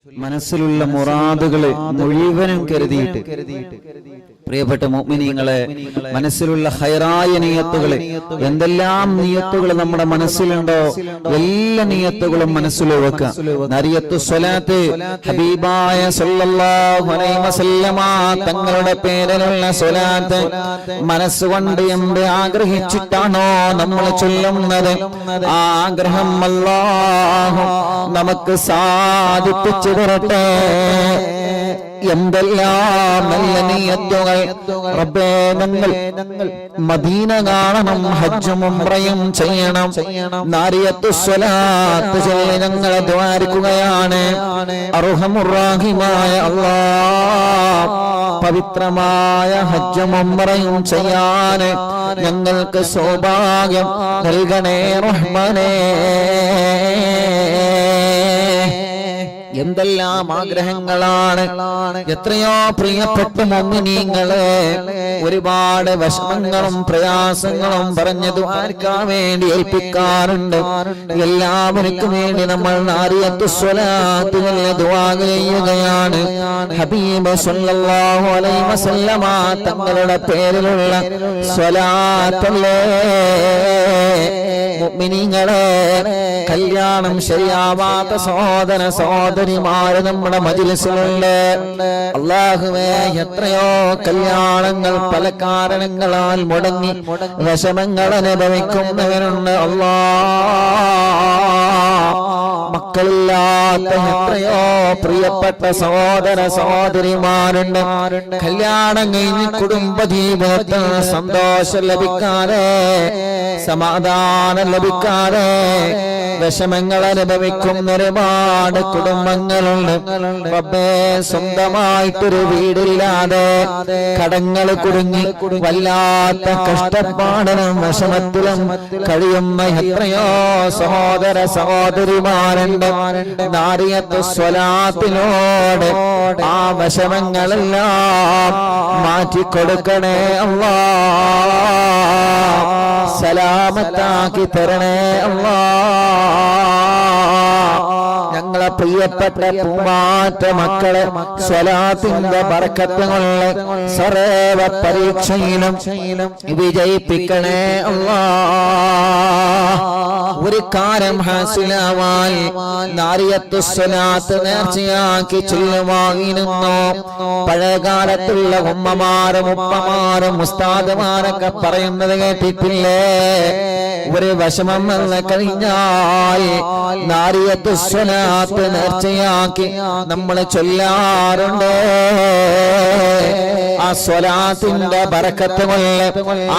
മനസ്സിലുള്ള മുറാദുകളെ മുഴുവനും കരുതിയിട്ട് പ്രിയപ്പെട്ട മുഅ്മിനീങ്ങളെ, മനസ്സിലുള്ള ഖൈറായ നിയത്തുകളെ, എന്തെല്ലാം നിയത്തുകൾ നമ്മുടെ മനസ്സിലുണ്ടോ എല്ലാ നിയത്തുകളും മനസ്സിൽ വെക്കുക. നരിയത്തു സ്വലാത്ത്, ഹബീബായ സല്ലല്ലാഹു അലൈഹി വസല്ലമ തങ്ങളുടെ പേരിലുള്ള സ്വലാത്ത് മനസ്സുകൊണ്ട് എന്ത് ആഗ്രഹിച്ചിട്ടാണോ നമ്മൾ ചൊല്ലുന്നത്, ആ ആഗ്രഹം അല്ലാഹു നമുക്ക് സാധിപ്പിച്ചു തരട്ടെ. എന്തെല്ലാം നല്ല നിയത്തുകൾ റബ്ബേ, ഞങ്ങൾ മദീന കാണണം, ഹജ്ജും ഉംറയും ചെയ്യണം, നാരിയത്തു സ്വലാത്ത് ചൊല്ലി ഞങ്ങളെ ദ്വാരിക്കുകയാണ്. അർഹമുർ റഹീമായ അല്ലാഹ്, പവിത്രമായ ഹജ്ജും ഉംറയും ചെയ്യാൻ ഞങ്ങൾക്ക് സൗഭാഗ്യം നൽകണേ റഹ്മാനേ. എന്തെല്ലാം ആഗ്രഹങ്ങളാണ്, എത്രയോ പ്രിയപ്പെട്ട മുഅ്മിനീങ്ങളെ ഒരുപാട് വിഷമങ്ങളും പ്രയാസങ്ങളും പറഞ്ഞു ദുആർക്കാൻ വേണ്ടി ഏൽപ്പിക്കാറുണ്ട്. എല്ലാവർക്കും വേണ്ടി നമ്മൾ നാരിയത്തു സ്വലാത്ത് ദുആ ചെയ്യുകയാണ്. ഹബീബ് സല്ലല്ലാഹു അലൈഹി വസല്ലമ തങ്ങളുടെ പേരിലുള്ള സ്വലാത്തല്ലേ മുഅ്മിനീങ്ങളെ. കല്യാണം ശരിയാവാത്ത സഹോദര സഹോദരിമാര് നമ്മുടെ മജ്‌ലിസിലുണ്ട്. അല്ലാഹുവേ, എത്രയോ കല്യാണങ്ങൾ പല കാരണങ്ങളാൽ മുടങ്ങി വിഷമങ്ങൾ അനുഭവിക്കുന്നവരുണ്ട്. അല്ലാഹ്, മക്കളില്ലാത്ത എത്രയോ പ്രിയപ്പെട്ട സഹോദര സഹോദരിമാരുണ്ട്. കല്യാണം കഴിഞ്ഞ് കുടുംബ ജീവിതത്തിൽ സന്തോഷം ലഭിക്കാതെ, സമാധാനം ലഭിക്കാതെ വിഷമങ്ങൾ അനുഭവിക്കുന്ന ഒരുപാട് കുടുംബങ്ങളുണ്ട്. റബ്ബേ, സ്വന്തമായിട്ടൊരു വീടില്ലാതെ കടങ്ങൾ കുടുങ്ങി വല്ലാത്ത കഷ്ടപ്പാടിലും വിഷമത്തിലും കഴിയുന്ന എത്രയോ സഹോദര സഹോദരിമാരുണ്ട്. നാരിയത്തു സ്വലാത്തിനോട് ആ വിഷമങ്ങളെല്ലാം മാറ്റിക്കൊടുക്കണേ അല്ലാഹ്, സലാമത്താക്കി തരണേ അല്ലാഹ്. ഞങ്ങളെ പ്രിയപ്പെട്ട പൂമാറ്റ മക്കളെ സ്വലാത്തിന്റെ ബർക്കത്ത് കൊണ്ട് സർവ പരീക്ഷയിലും വിജയിപ്പിക്കണേ അല്ലാഹ്. ഒരു കാര്യം ഹാസിലാവാൻ നാരിയത്തു സ്വലാത്ത് നേർച്ചയാക്കി ചൊല്ലുവായിരുന്നു. പഴയകാലത്തുള്ള ഉമ്മമാരും ഉപ്പമാരും ഉസ്താദുമാരൊക്കെ പറയുന്നത് കേട്ടിട്ടില്ലേ? ഒരു വിഷമം വന്ന് കഴിഞ്ഞാൽ നാരിയത്തു സ്വലാത്ത് നേർച്ചയാക്കി നമ്മൾ ചൊല്ലാറുണ്ട്. ആ സ്വലാത്തിന്റെ ബർക്കത്ത് കൊണ്ട്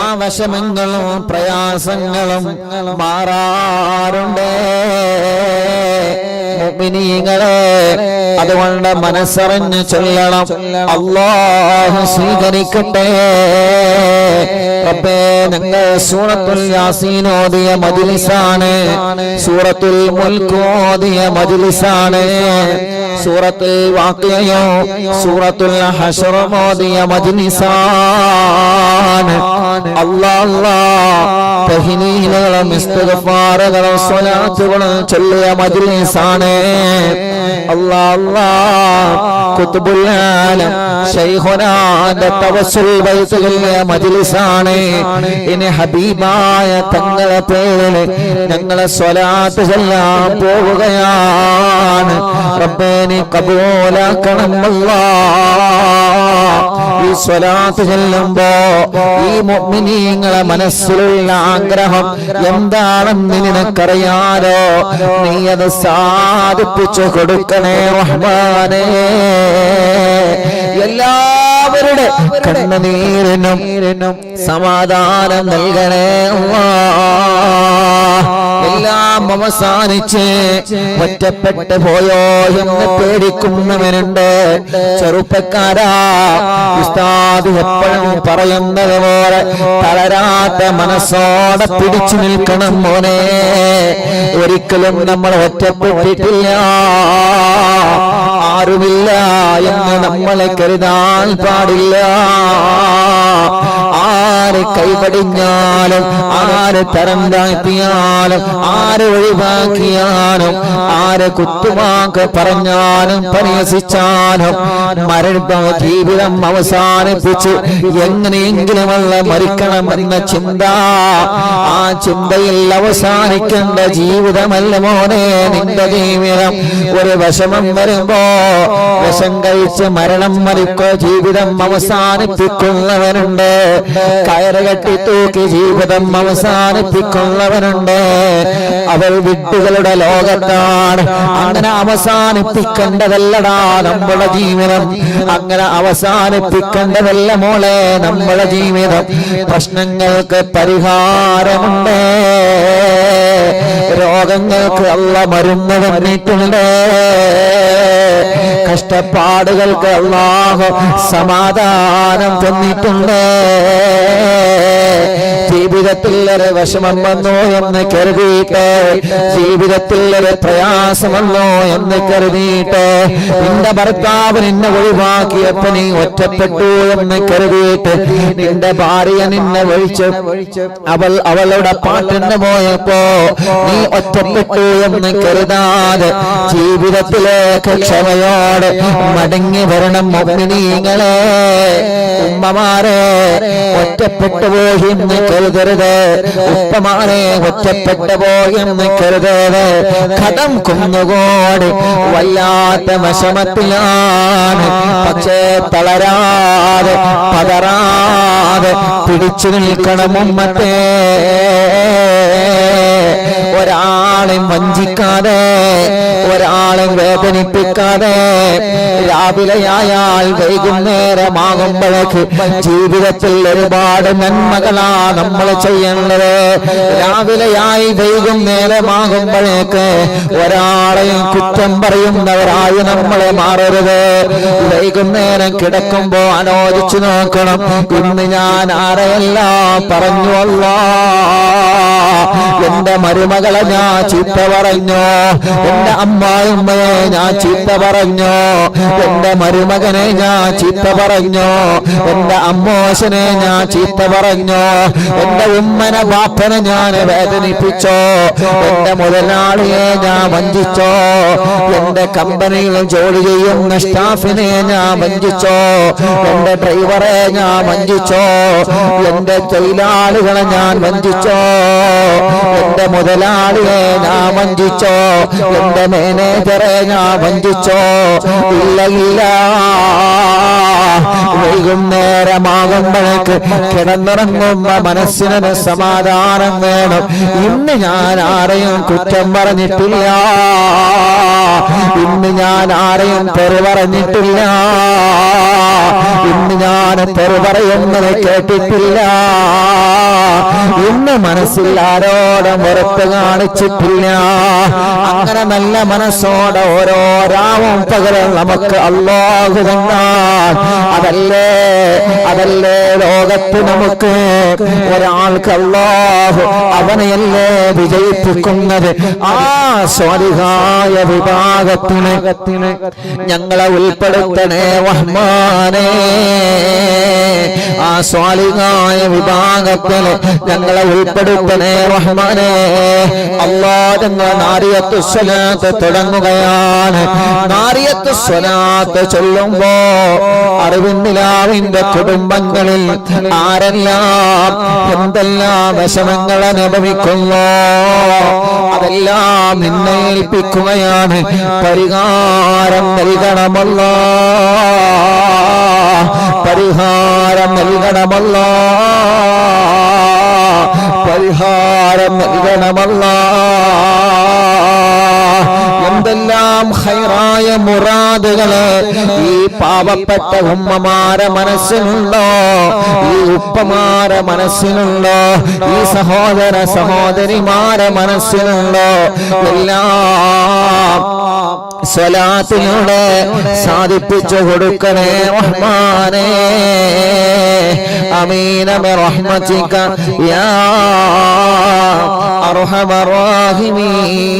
ആ വിഷമങ്ങളും പ്രയാസങ്ങളും മാറാറുണ്ട് മുഅ്മിനീങ്ങളെ. അതുകൊണ്ട് മനസ്സറിഞ്ഞ് ചൊല്ലണം. അല്ലാഹു സ്വീകരിക്കട്ടെ. റബ്ബേ, ഞങ്ങൾ സൂറത്തുൽ യാസീൻ ഓതിയ മജ്‌ലിസാണ്, സൂറത്തുൽ മുൽക്ക് ഓതിയ മജ്‌ലിസാണ്, സൂറത്തുൽ വാഖിഅയോ സൂറത്തുൽ ഹശ്ർ ഓതിയ മജ്‌ലിസാണ്. അല്ലാഹ് അല്ലാഹ്, തഹ്ലീലുകളും ഇസ്തിഗ്ഫാറുകളും സ്വലാത്തുകളും ചൊല്ലിയ മജ്‌ലിസാണ്. അല്ലാഹ് അല്ലാഹ്, ഖുത്ബുൽ ആലം ശൈഖുനാന്റെ തവസ്സുൽ ബൈത്ത് ചൊല്ലിയ മജ്‌ലിസാണ്. ഇനി ഹബീബായ തങ്ങളെ പേരിൽ ഞങ്ങളെ സ്വലാത്ത് ചൊല്ലാൻ പോവുകയാണ്. റബ്ബേ, നീ കബൂലാക്കണം അല്ലാഹ്. ഈ സ്വലാത്ത് ചൊല്ലുമ്പോ ഈ മുഅ്മിനീങ്ങളെ മനസ്സിലുള്ള ആഗ്രഹം എന്താണെന്ന് നിനക്കറിയാലോ, നീ അത് സാധിപ്പിച്ചു കൊടുക്കണേ റഹ്മാനേ. എല്ലാവരുടെ കണ്ണുനീരിനും സമാധാനം നൽകണേ അല്ലാഹ്. എല്ലാം അവസാനിച്ച് ഒറ്റപ്പെട്ടു പോയോ എന്ന് പേടിക്കുന്നവരുണ്ട്. ചെറുപ്പക്കാരാ, ഉസ്താദ് എപ്പോഴും പറയുന്നത് പോലെ തളരാത്ത മനസ്സോടെ പിടിച്ചു നിൽക്കണം മോനെ. ഒരിക്കലും നമ്മൾ ഒറ്റപ്പെട്ടിട്ടില്ല, ആരുമില്ല എന്ന് നമ്മൾ നമ്മളെ കരുതാൻ പാടില്ല. ആര് കൈപടിഞ്ഞാലും ആര് തരം താഴ്ത്തിയാലും ആര് ഒഴിവാക്കിയാലും ആര് കുത്തുവാക്ക് പറഞ്ഞാലും പരിഹസിച്ചാലും ജീവിതം അവസാനിപ്പിച്ച് എങ്ങനെയെങ്കിലും മരിക്കണമെന്ന ചിന്ത, ആ ചിന്തയിൽ അവസാനിക്കേണ്ട ജീവിതമല്ല മോനെ നിന്റെ ജീവിതം. ഒരു വിഷമം വരുമ്പോ വിഷം കഴിച്ച് മരണം മരിക്കോ ജീവിതം അവസാനിപ്പിക്കുന്നവനുണ്ട്. കയറ് കെട്ടി തൂക്കി ജീവിതം അവസാനിപ്പിക്കുന്നവനുണ്ട്. അവർ വിഡ്ഢികളുടെ ലോകത്താണ്. അങ്ങനെ അവസാനിപ്പിക്കേണ്ടതല്ലടാ നമ്മുടെ ജീവിതം. അങ്ങനെ അവസാനിപ്പിക്കേണ്ടതല്ല മോളെ നമ്മുടെ ജീവിതം. പ്രശ്നങ്ങൾക്ക് പരിഹാരമുണ്ട്, രോഗങ്ങൾക്ക് അല്ലാഹ് മരുന്ന് തന്നിട്ടുണ്ട്, കഷ്ടപ്പാടുകൾക്ക് അല്ലാഹു സമാധാനം തന്നിട്ടുണ്ട്. ജീവിതത്തിൽ ഒരു വിഷമം വന്നോ എന്ന് കരുതിയിട്ട്, ജീവിതത്തിൽ ഒരു പ്രയാസം വന്നോ എന്ന് കരുതിയിട്ട്, നിന്റെ ഭർത്താവ് നിന്നെ ഒഴിവാക്കിയപ്പോ നീ ഒറ്റപ്പെട്ടു എന്ന് കരുതിയിട്ട്, നിന്റെ ഭാര്യ നിന്നെ ഒഴിച്ച് അവളുടെ പാട്ടിന് പോയപ്പോ നീ ഒറ്റപ്പെട്ടു എന്ന് കരുതാതെ ജീവിതത്തിലേക്ക് ക്ഷമയോടെ മടങ്ങി വരണം മുഅ്മിനീങ്ങളെ. ഉമ്മമാരെ ഒറ്റപ്പെട്ടു പോയി എന്ന് കരുതരുത്, ഉപ്പമാരെ ഒറ്റപ്പെട്ടു പോയി എന്ന് കരുതരുത്. കടം കുന്നുകൂടി വല്ലാത്ത വിഷമത്തിലാണ്. പക്ഷേ തളരാതെ പതറാതെ പിടിച്ചു നിൽക്കണം ഉമ്മത്തെ. ഒരാളെ വഞ്ചിക്കാതെ, ഒരാളെ വേദനിപ്പിക്കാതെ, രാവിലെയായാൽ വൈകുന്നേരമാകുമ്പോഴേക്ക് ജീവിതത്തിൽ ഒരുപാട് നന്മകളാ നമ്മൾ ചെയ്യേണ്ടത്. രാവിലെയായി വൈകുന്നേരമാകുമ്പോഴേക്ക് ഒരാളെയും കുറ്റം പറയുന്നവരായി നമ്മളെ മാറരുത്. വൈകുന്നേരം കിടക്കുമ്പോ ആലോചിച്ചു നോക്കണം, ഇന്ന് ഞാൻ ആരെയെല്ലാം പറഞ്ഞു അല്ലാഹ്. എന്റെ മരുമകളെ ഞാൻ ചീത്ത പറഞ്ഞോ, എന്റെ അമ്മായിമ്മയെ ഞാൻ ചീത്ത പറഞ്ഞോ, എന്റെ മരുമകനെ ഞാൻ ചീത്ത പറഞ്ഞോ, എന്റെ അമ്മോശനെ ഞാൻ ചീത്ത പറഞ്ഞോ, എന്റെ ഉമ്മനെ ബാപ്പനെ ഞാൻ വേദനിപ്പിച്ചോ, എന്റെ മുതലാളിയെ ഞാൻ വഞ്ചിച്ചോ, എന്റെ കമ്പനിയിൽ ജോലി ചെയ്യുന്ന സ്റ്റാഫിനെ ഞാൻ വഞ്ചിച്ചോ, എന്റെ ഡ്രൈവറെ ഞാൻ വഞ്ചിച്ചോ, എന്റെ തൊഴിലാളികളെ ഞാൻ വഞ്ചിച്ചോ, എന്റെ മുതലാളിയെ ഞാൻ വഞ്ചിച്ചോ, എന്റെ മാനേജറെ ഞാൻ വഞ്ചിച്ചോ. ഇല്ല ഇല്ല, വൈകുന്നേരമാകുമ്പോഴേക്ക് കിടന്നിറങ്ങുമ്പോ മനസ്സിനൊരു സമാധാനം വേണം. ഇന്ന് ഞാൻ ആരെയും കുറ്റം പറഞ്ഞിട്ടില്ല, ഇന്ന് ഞാൻ ആരെയും തെറി പറഞ്ഞിട്ടില്ല, ഇന്ന് ഞാൻ തെറി പറയുന്നത് കേട്ടിട്ടില്ല, ഇന്ന് മനസ്സിൽ ആരോടും വെറുപ്പ് കാണിച്ചിട്ടില്ല. അങ്ങനെ നല്ല മനസ്സോടെ ഓരോ രാവും പകരം നമുക്ക് അല്ലാഹു തന്നാൽ അതല്ലേ ലോകത്ത് നമുക്ക് ഒരാൾക്ക് അല്ലാഹു അവനെയല്ലേ വിജയിപ്പിക്കുന്നത്. ആ സ്വാലിഹായ വിഭാഗത്തിന് ഞങ്ങളെ ഉൾപ്പെടുത്തണേ റഹ്മാനേ. ആ സ്വാലിഹായ വിഭാഗത്തിന് ഞങ്ങളെ ഉൾപ്പെടുത്തണേ റഹ്മാനേ. അല്ലാഹ് ഞങ്ങൾ നാരിയത്തു സ്വലാത്ത് തുടങ്ങുകയാണ്. നാരിയത്തു സ്വലാത്ത് ചൊല്ലുമ്പോ അറിവിന്ദിലാവിന്റെ കുടുംബങ്ങളിൽ ആരെല്ലാം എന്തെല്ലാം വിഷമങ്ങൾ അനുഭവിക്കുന്നു അതെല്ലാം നിന്നെ ഏൽപ്പിക്കുകയാണ്. പരിഹാരം നൽകണമല്ലോ, പരിഹാരം നൽകണമല്ലോ, പരിഹാരം നൽകണമല്ലോ. എന്തെല്ലാം ഹൈറായ മുറാദുകള് ഈ പാവപ്പെട്ട ഉമ്മമാരെ മനസ്സിലുണ്ടോ, ഈ ഉപ്പമാരെ മനസ്സിലുണ്ടോ, ഈ സഹോദര സഹോദരിമാരെ മനസ്സിലുണ്ടോ, എല്ലാം സ്വലാത്തിലൂടെ സാധിപ്പിച്ചു കൊടുക്കണേ റഹ്മാനേ. അമീന ബിറഹ്മതിക യാ അർഹമർ റഹീമീൻ.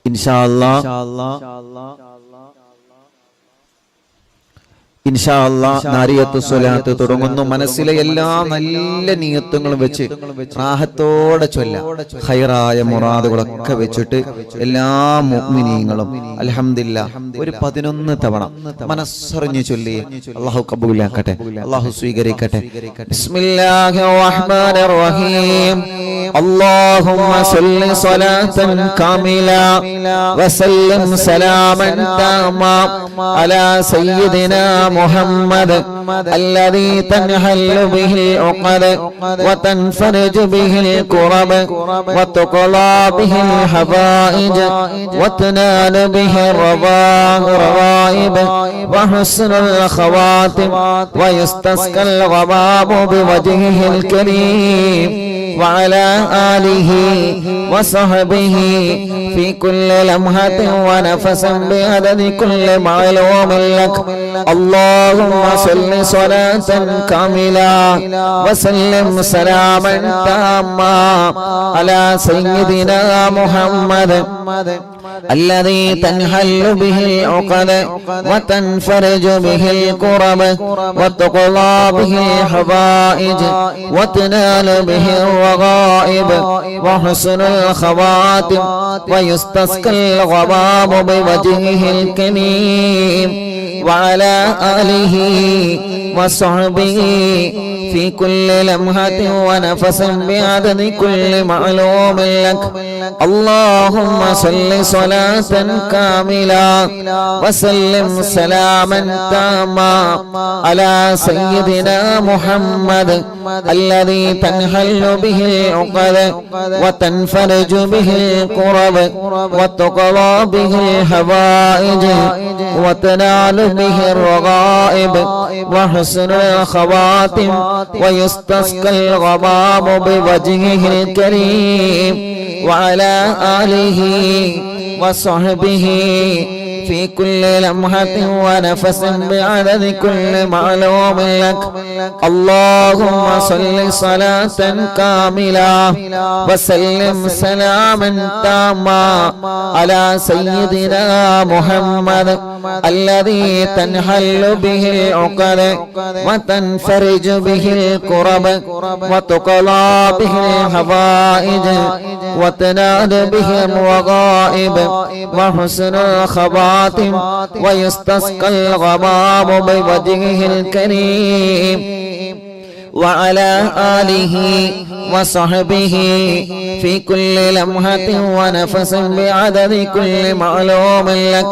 ഇൻഷാ അല്ലാഹ് നാരിയത്തു സ്വലാത്ത് തുടങ്ങുന്നു. മനസ്സിലെ എല്ലാ നല്ല നിയത്തുകളും വെച്ച് റാഹത്തോടെ ചൊല്ലാം. ഖൈറായ മുറാദുകളൊക്കെ വെച്ചിട്ട് എല്ലാ മുഅ്മിനീങ്ങളും അൽഹംദുലില്ലാഹ് ഒരു 11 തവണ മനസ്സറിഞ്ഞു ചൊല്ലി. അല്ലാഹു കബൂലാക്കട്ടെ, അല്ലാഹു സ്വീകരിക്കട്ടെ. ബിസ്മില്ലാഹിർ റഹ്മാനിർ റഹീം. اللهم صل صلاة كاملة وسلم سلاما تاما على سيدنا محمد الذي تنحل به العقد وتنفرج به الكرب وتقضى به الحوائج وتنال به الرغائب وحسن الخواتم ويستسقى الغمام بوجهه الكريم وعلى آله وصحبه في كل لمحة ونفس بعدد كل معلوم لك. اللهم صل صلاة كاملة وسلم سلاما تاما على سيدنا محمد الذي تنحل به العقد وتنفرج به الكرب وتقضى به الحوائج وتنال به الرغائب وحسن الخواتم ويستسقى الغمام بوجهه الكريم وعلى آله وصحبه في كل لمحة ونفس بعدد كل معلوم لك. اللهم صل صلاة كاملة وسلم سلاما تاما على سيدنا محمد الذي تنحل به العقد وتنفرج به الكرب وتقضى به الحوائج وتنال به الرغائب وحسن الخواتم ويستسقى الغمام بوجهه الكريم وعلى آله وصحبه في كل لمحة ونفس بعدد كل معلوم لك. اللهم صل صلاة كاملة وسلم سلاما تاما على سيدنا محمد الذي تنحل به العقد وتنفرج به الكرب وتقضى به الحوائج وتنال به الرغائب وحسن الخواتم ويستسقى الغمام بوجهه الكريم وعلى آله وصحبه في كل لمحة ونفس بعدد كل معلوم لك.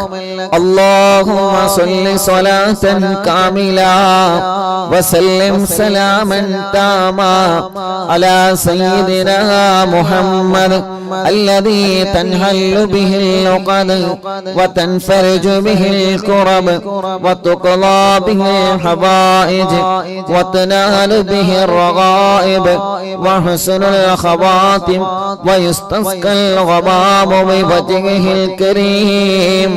اللهم صل صلاة كاملة وسلم سلاما تاما على سيدنا محمد الذي تنحل به العقد وتنفرج به الكرب وتقضى به الحوائج وتنال به الرغائب وحسن الخواتم ويستسقى الغمام بوجهه الكريم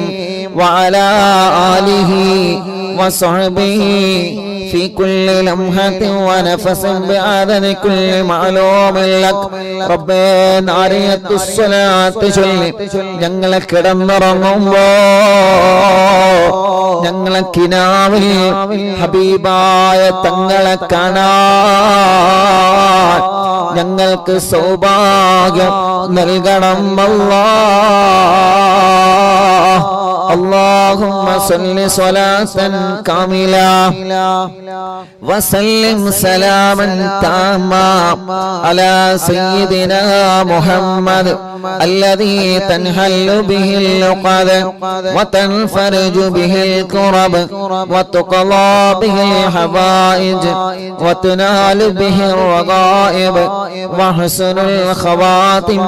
وعلى آله وصحبه في كل لمحة ونفس بعدد كل معلوم لك. ربنا നാരിയത്തു സ്വലാത്ത് ചൊല്ലി ഞങ്ങളെ കിടന്നുറങ്ങുമ്പോ ഞങ്ങളെ കിനാവിൽ ഹബീബായ തങ്ങളെ കാണാൻ ഞങ്ങൾക്ക് സൗഭാഗ്യം നൽകണം അല്ലാഹ്. اللهم صل صلاة كاملة وسلم سلاما تاما على سيدنا محمد الذي تنحل به العقد وتنفرج به الكرب وتقضى به الحوائج وتنال به الرغائب وحسن الخواتم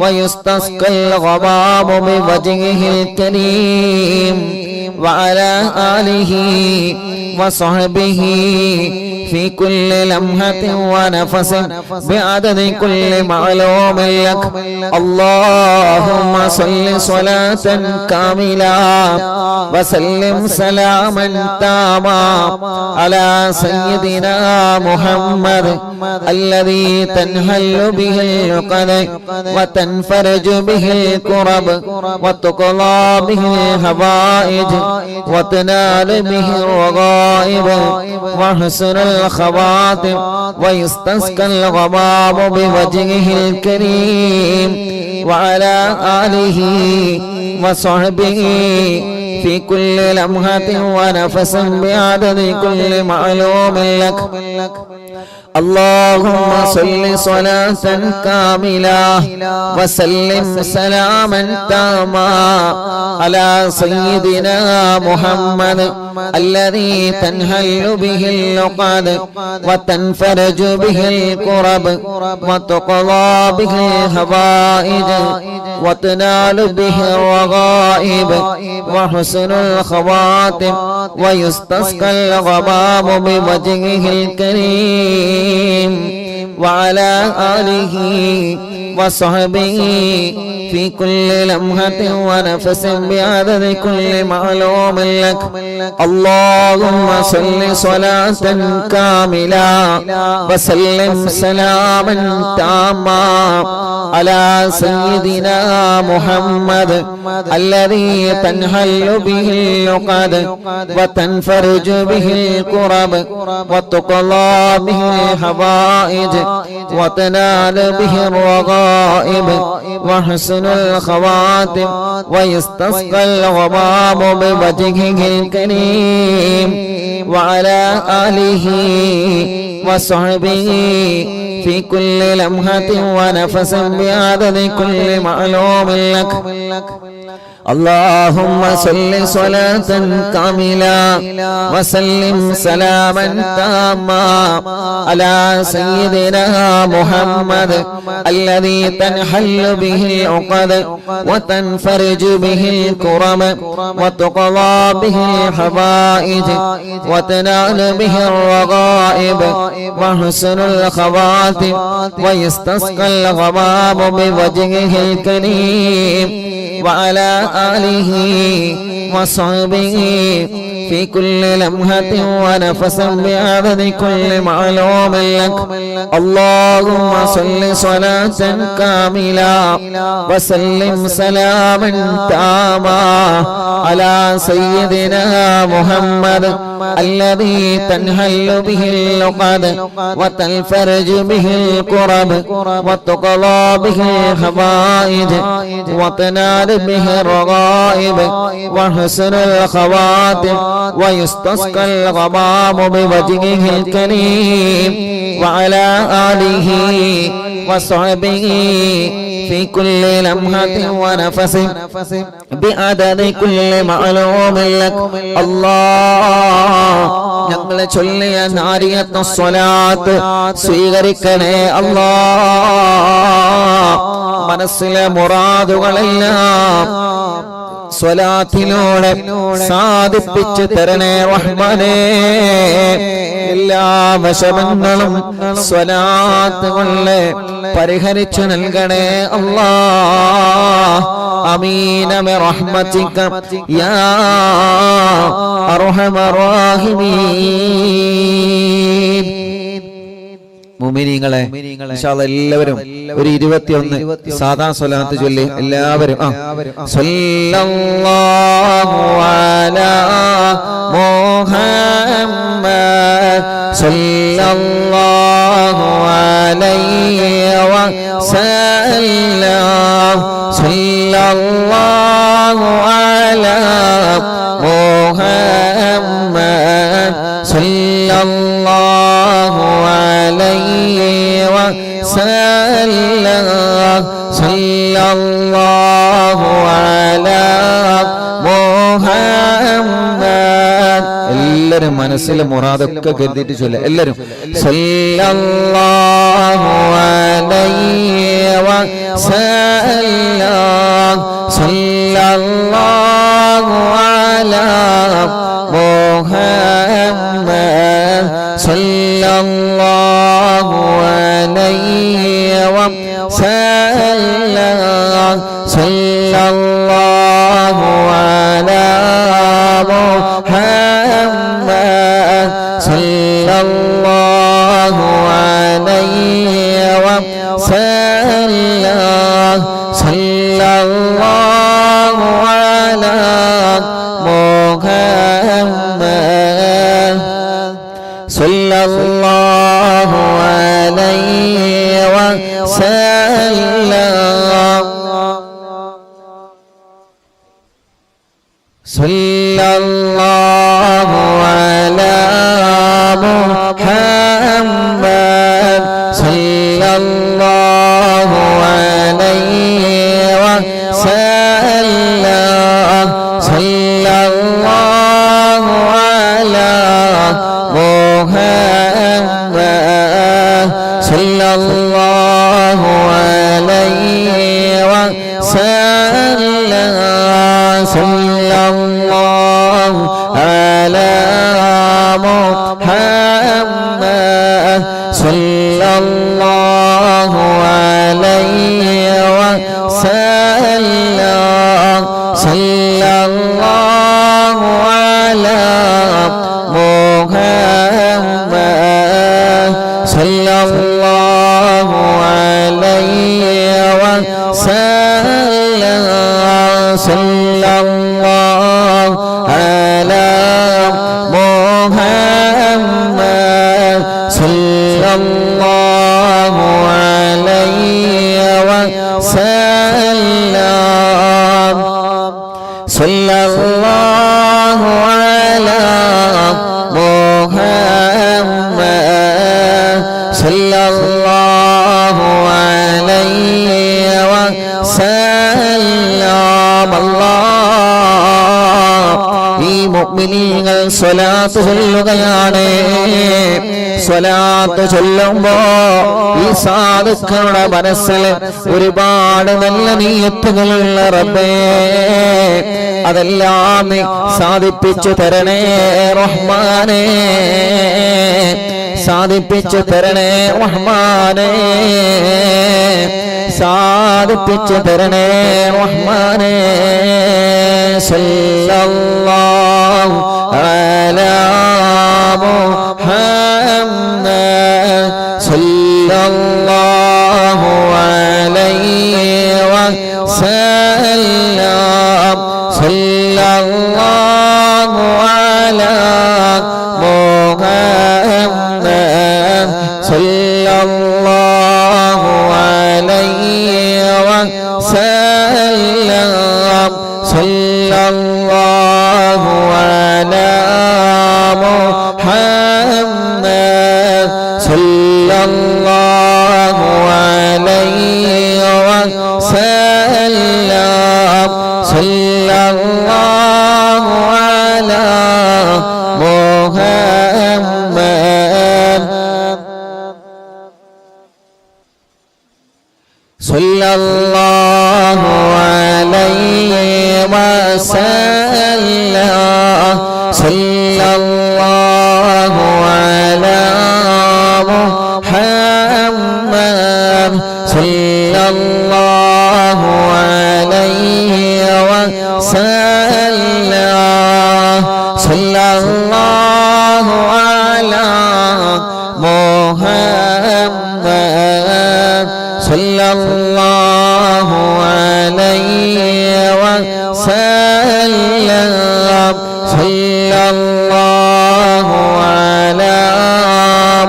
ويستسقى الغمام بوجهه الكريم وعلى آله وصحبه في كل لمحة ونفس بعدد كل معلوم لك. اللهم صل صلاة كاملة وسلم سلاما تاما على سيدنا محمد الذي تنحل به العقد وتنفرج به الكرب وتقضى به الحوائج وتنال به الرغائب وحسن الخواتم ويستسقى الغمام بوجهه الكريم وعلى آله وصحبه في كل لمحة ونفس بعدد كل معلوم لك. اللهم صل صلاة كاملة وسلم سلاما تاما على سيدنا محمد الذي تنحل به العقد وتنفرج به الكرب وتقضى به الحوائج وتنال به الرغائب وحسن الخواتم ويستسقى الغمام بوجهه الكريم وعلى آله وصحبه في كل لمحة ونفس بعدد كل معلوم لك. اللهم صل صلاة كاملة وسلم سلاما تاما على سيدنا محمد الذي تنحل به العقد وتنفرج به الكرب وتقضى به الحوائج وتنال به الرغائب وحسن الخواتم ويستسقى الغمام بوجهه الكريم وعلى آله وصحبه في كل لمحة ونفس بعدد كل معلوم لك. اللهم صل صلاة كاملة وسلم سلاما تاما على سيدنا محمد الذي تنحل به العقد وتنفرج به الكرب وتقضى به الحوائج وتنال به الرغائب وحسن الخواتم ويستسقى الغمام بوجهه الكريم وعلى آله وصحبه في كل لمحة ونفس بعدد كل معلوم لك. اللهم صل صلاة كاملة وسلم سلاما تاما على سيدنا محمد الذي تنحل به العقد وتنفرج به الكرب وتقضى به الحوائج وتنال به الرغائب وحسن الخواتم ويستسقى الغمام بوجهه الكريم وعلى آله وصحبه في كل لمحة ونفس بعدد كل معلوم لك. الله ഞങ്ങളെ ചൊല്ലിയ നാരിയത്ത് സ്വലാത്ത് സ്വീകരിക്കണേ അല്ലാഹ്. മനസ്സിലെ മുറാദുകളെല്ലാം സ്വലാത്തിലൂടെ സാധിപ്പിച്ചു തരണേ റഹ്മാനേ. എല്ലാ വിഷമങ്ങളും സ്വലാത്ത് കൊണ്ട് പരിഹരിച്ചു നൽകണേ അല്ലാഹ്. ആമീന ബിറഹ്മതിക യാ അർഹമർ റഹീമീൻ. മുഅ്മിനീങ്ങളെ ഇൻഷാ അല്ലാഹ് എല്ലാവരും ഒരു 21 സാദാ സ്വലാത്ത് ചൊല്ലി എല്ലാവരും സല്ലല്ലാഹു അലാ മുഹമ്മദ് സല്ലല്ലാഹു അലൈഹി വസല്ലം സല്ലല്ലാഹു അലാ മുഹമ്മദ് സല്ലല്ലാഹു അലൈഹി വസല്ലം സല്ലല്ലാഹു അലാ മുഹമ്മദ്. എല്ലാവരും മനസ്സിലെ മുറാദൊക്കെ കരുതിയിട്ട് ചൊല്ലുക. എല്ലാവരും സല്ലല്ലാഹു അലൈഹി വസല്ലം സല്ലല്ലാഹു അലാ മുഹമ്മദ് സല്ലല്ലാഹു അലൈഹി വസല്ലം സല്ലല്ലാഹു അലാ മുഹമ്മദ് സല്ലല്ലാഹു അലൈഹി വസല്ലം സല്ലല്ലാഹു അലാ മുഹമ്മദ് സല്ലല്ലാഹു അലൈഹി വസല്ലം സല്ലല്ലാഹു അലാ മുഹമ്മദ് സല്ലല്ലാഹു അലൈഹി വസല്ലം സല്ലല്ലാഹു അലാ മുഹമ്മദ് സല്ലല്ലാഹു അലൈഹി വസല്ലം സല്ലല്ലാഹു അലാ മുഹമ്മദ് സല്ലല്ലാഹു അലൈഹി വസല്ലം സല്ലല്ലാഹു അലാ മുഹമ്മദ് സല്ലല്ലാഹു അലൈഹി വസല്ലം സല്ലല്ലാഹു അലാ മുഹമ്മദ് സല്ലല്ലാഹു അലൈഹി വസല്ലം സല്ലല്ലാഹു അലാ മുഹമ്മദ് സല്ലല്ലാഹു അലൈഹി വസല്ലം അല്ലാഹ് ഈ മുഅ്മിനീങ്ങൾ സ്വലാത്ത് ചൊല്ലുകയാണ്. സ്വലാത്ത് ചൊല്ലുമ്പോ ഈ സാധുക്കളുടെ മനസ്സിൽ ഒരുപാട് നല്ല നിയ്യത്തുകളുള്ള റബ്ബേ അതെല്ലാം നീ സാധിപ്പിച്ചു തരണേ റഹ്മാനേ, സാധിപ്പിച്ചു തരണേ റഹ്മാനേ, സാധിപ്പിച്ചു തരണേ റഹ്മാനേ. സല്ലല്ലാഹു അലാ മുഹമ്മദ് സല്ലല്ലാഹു അലൈഹി വസല്ലം സല്ലല്ലാഹു അലാ മുഹമ്മദ് സല്ലല്ലാഹു അലൈഹി വസല്ലം സല്ലല്ലാഹു അലാ മുഹമ്മദ് സല്ലല്ലാഹു അലൈഹി വസല്ലം സല്ലല്ലാഹു അലാ മുഹമ്മദ് സല്ലല്ലാഹു അലൈഹി വസല്ലം സല്ലല്ലാഹു അലാ മുഹമ്മദ് സല്ലല്ലാഹു അലൈഹി വസല്ലം സല്ലല്ലാഹു അലാ മുഹമ്മദ് സല്ലല്ലാഹു അലൈഹി വസല്ലം സല്ലല്ലാഹു അലാ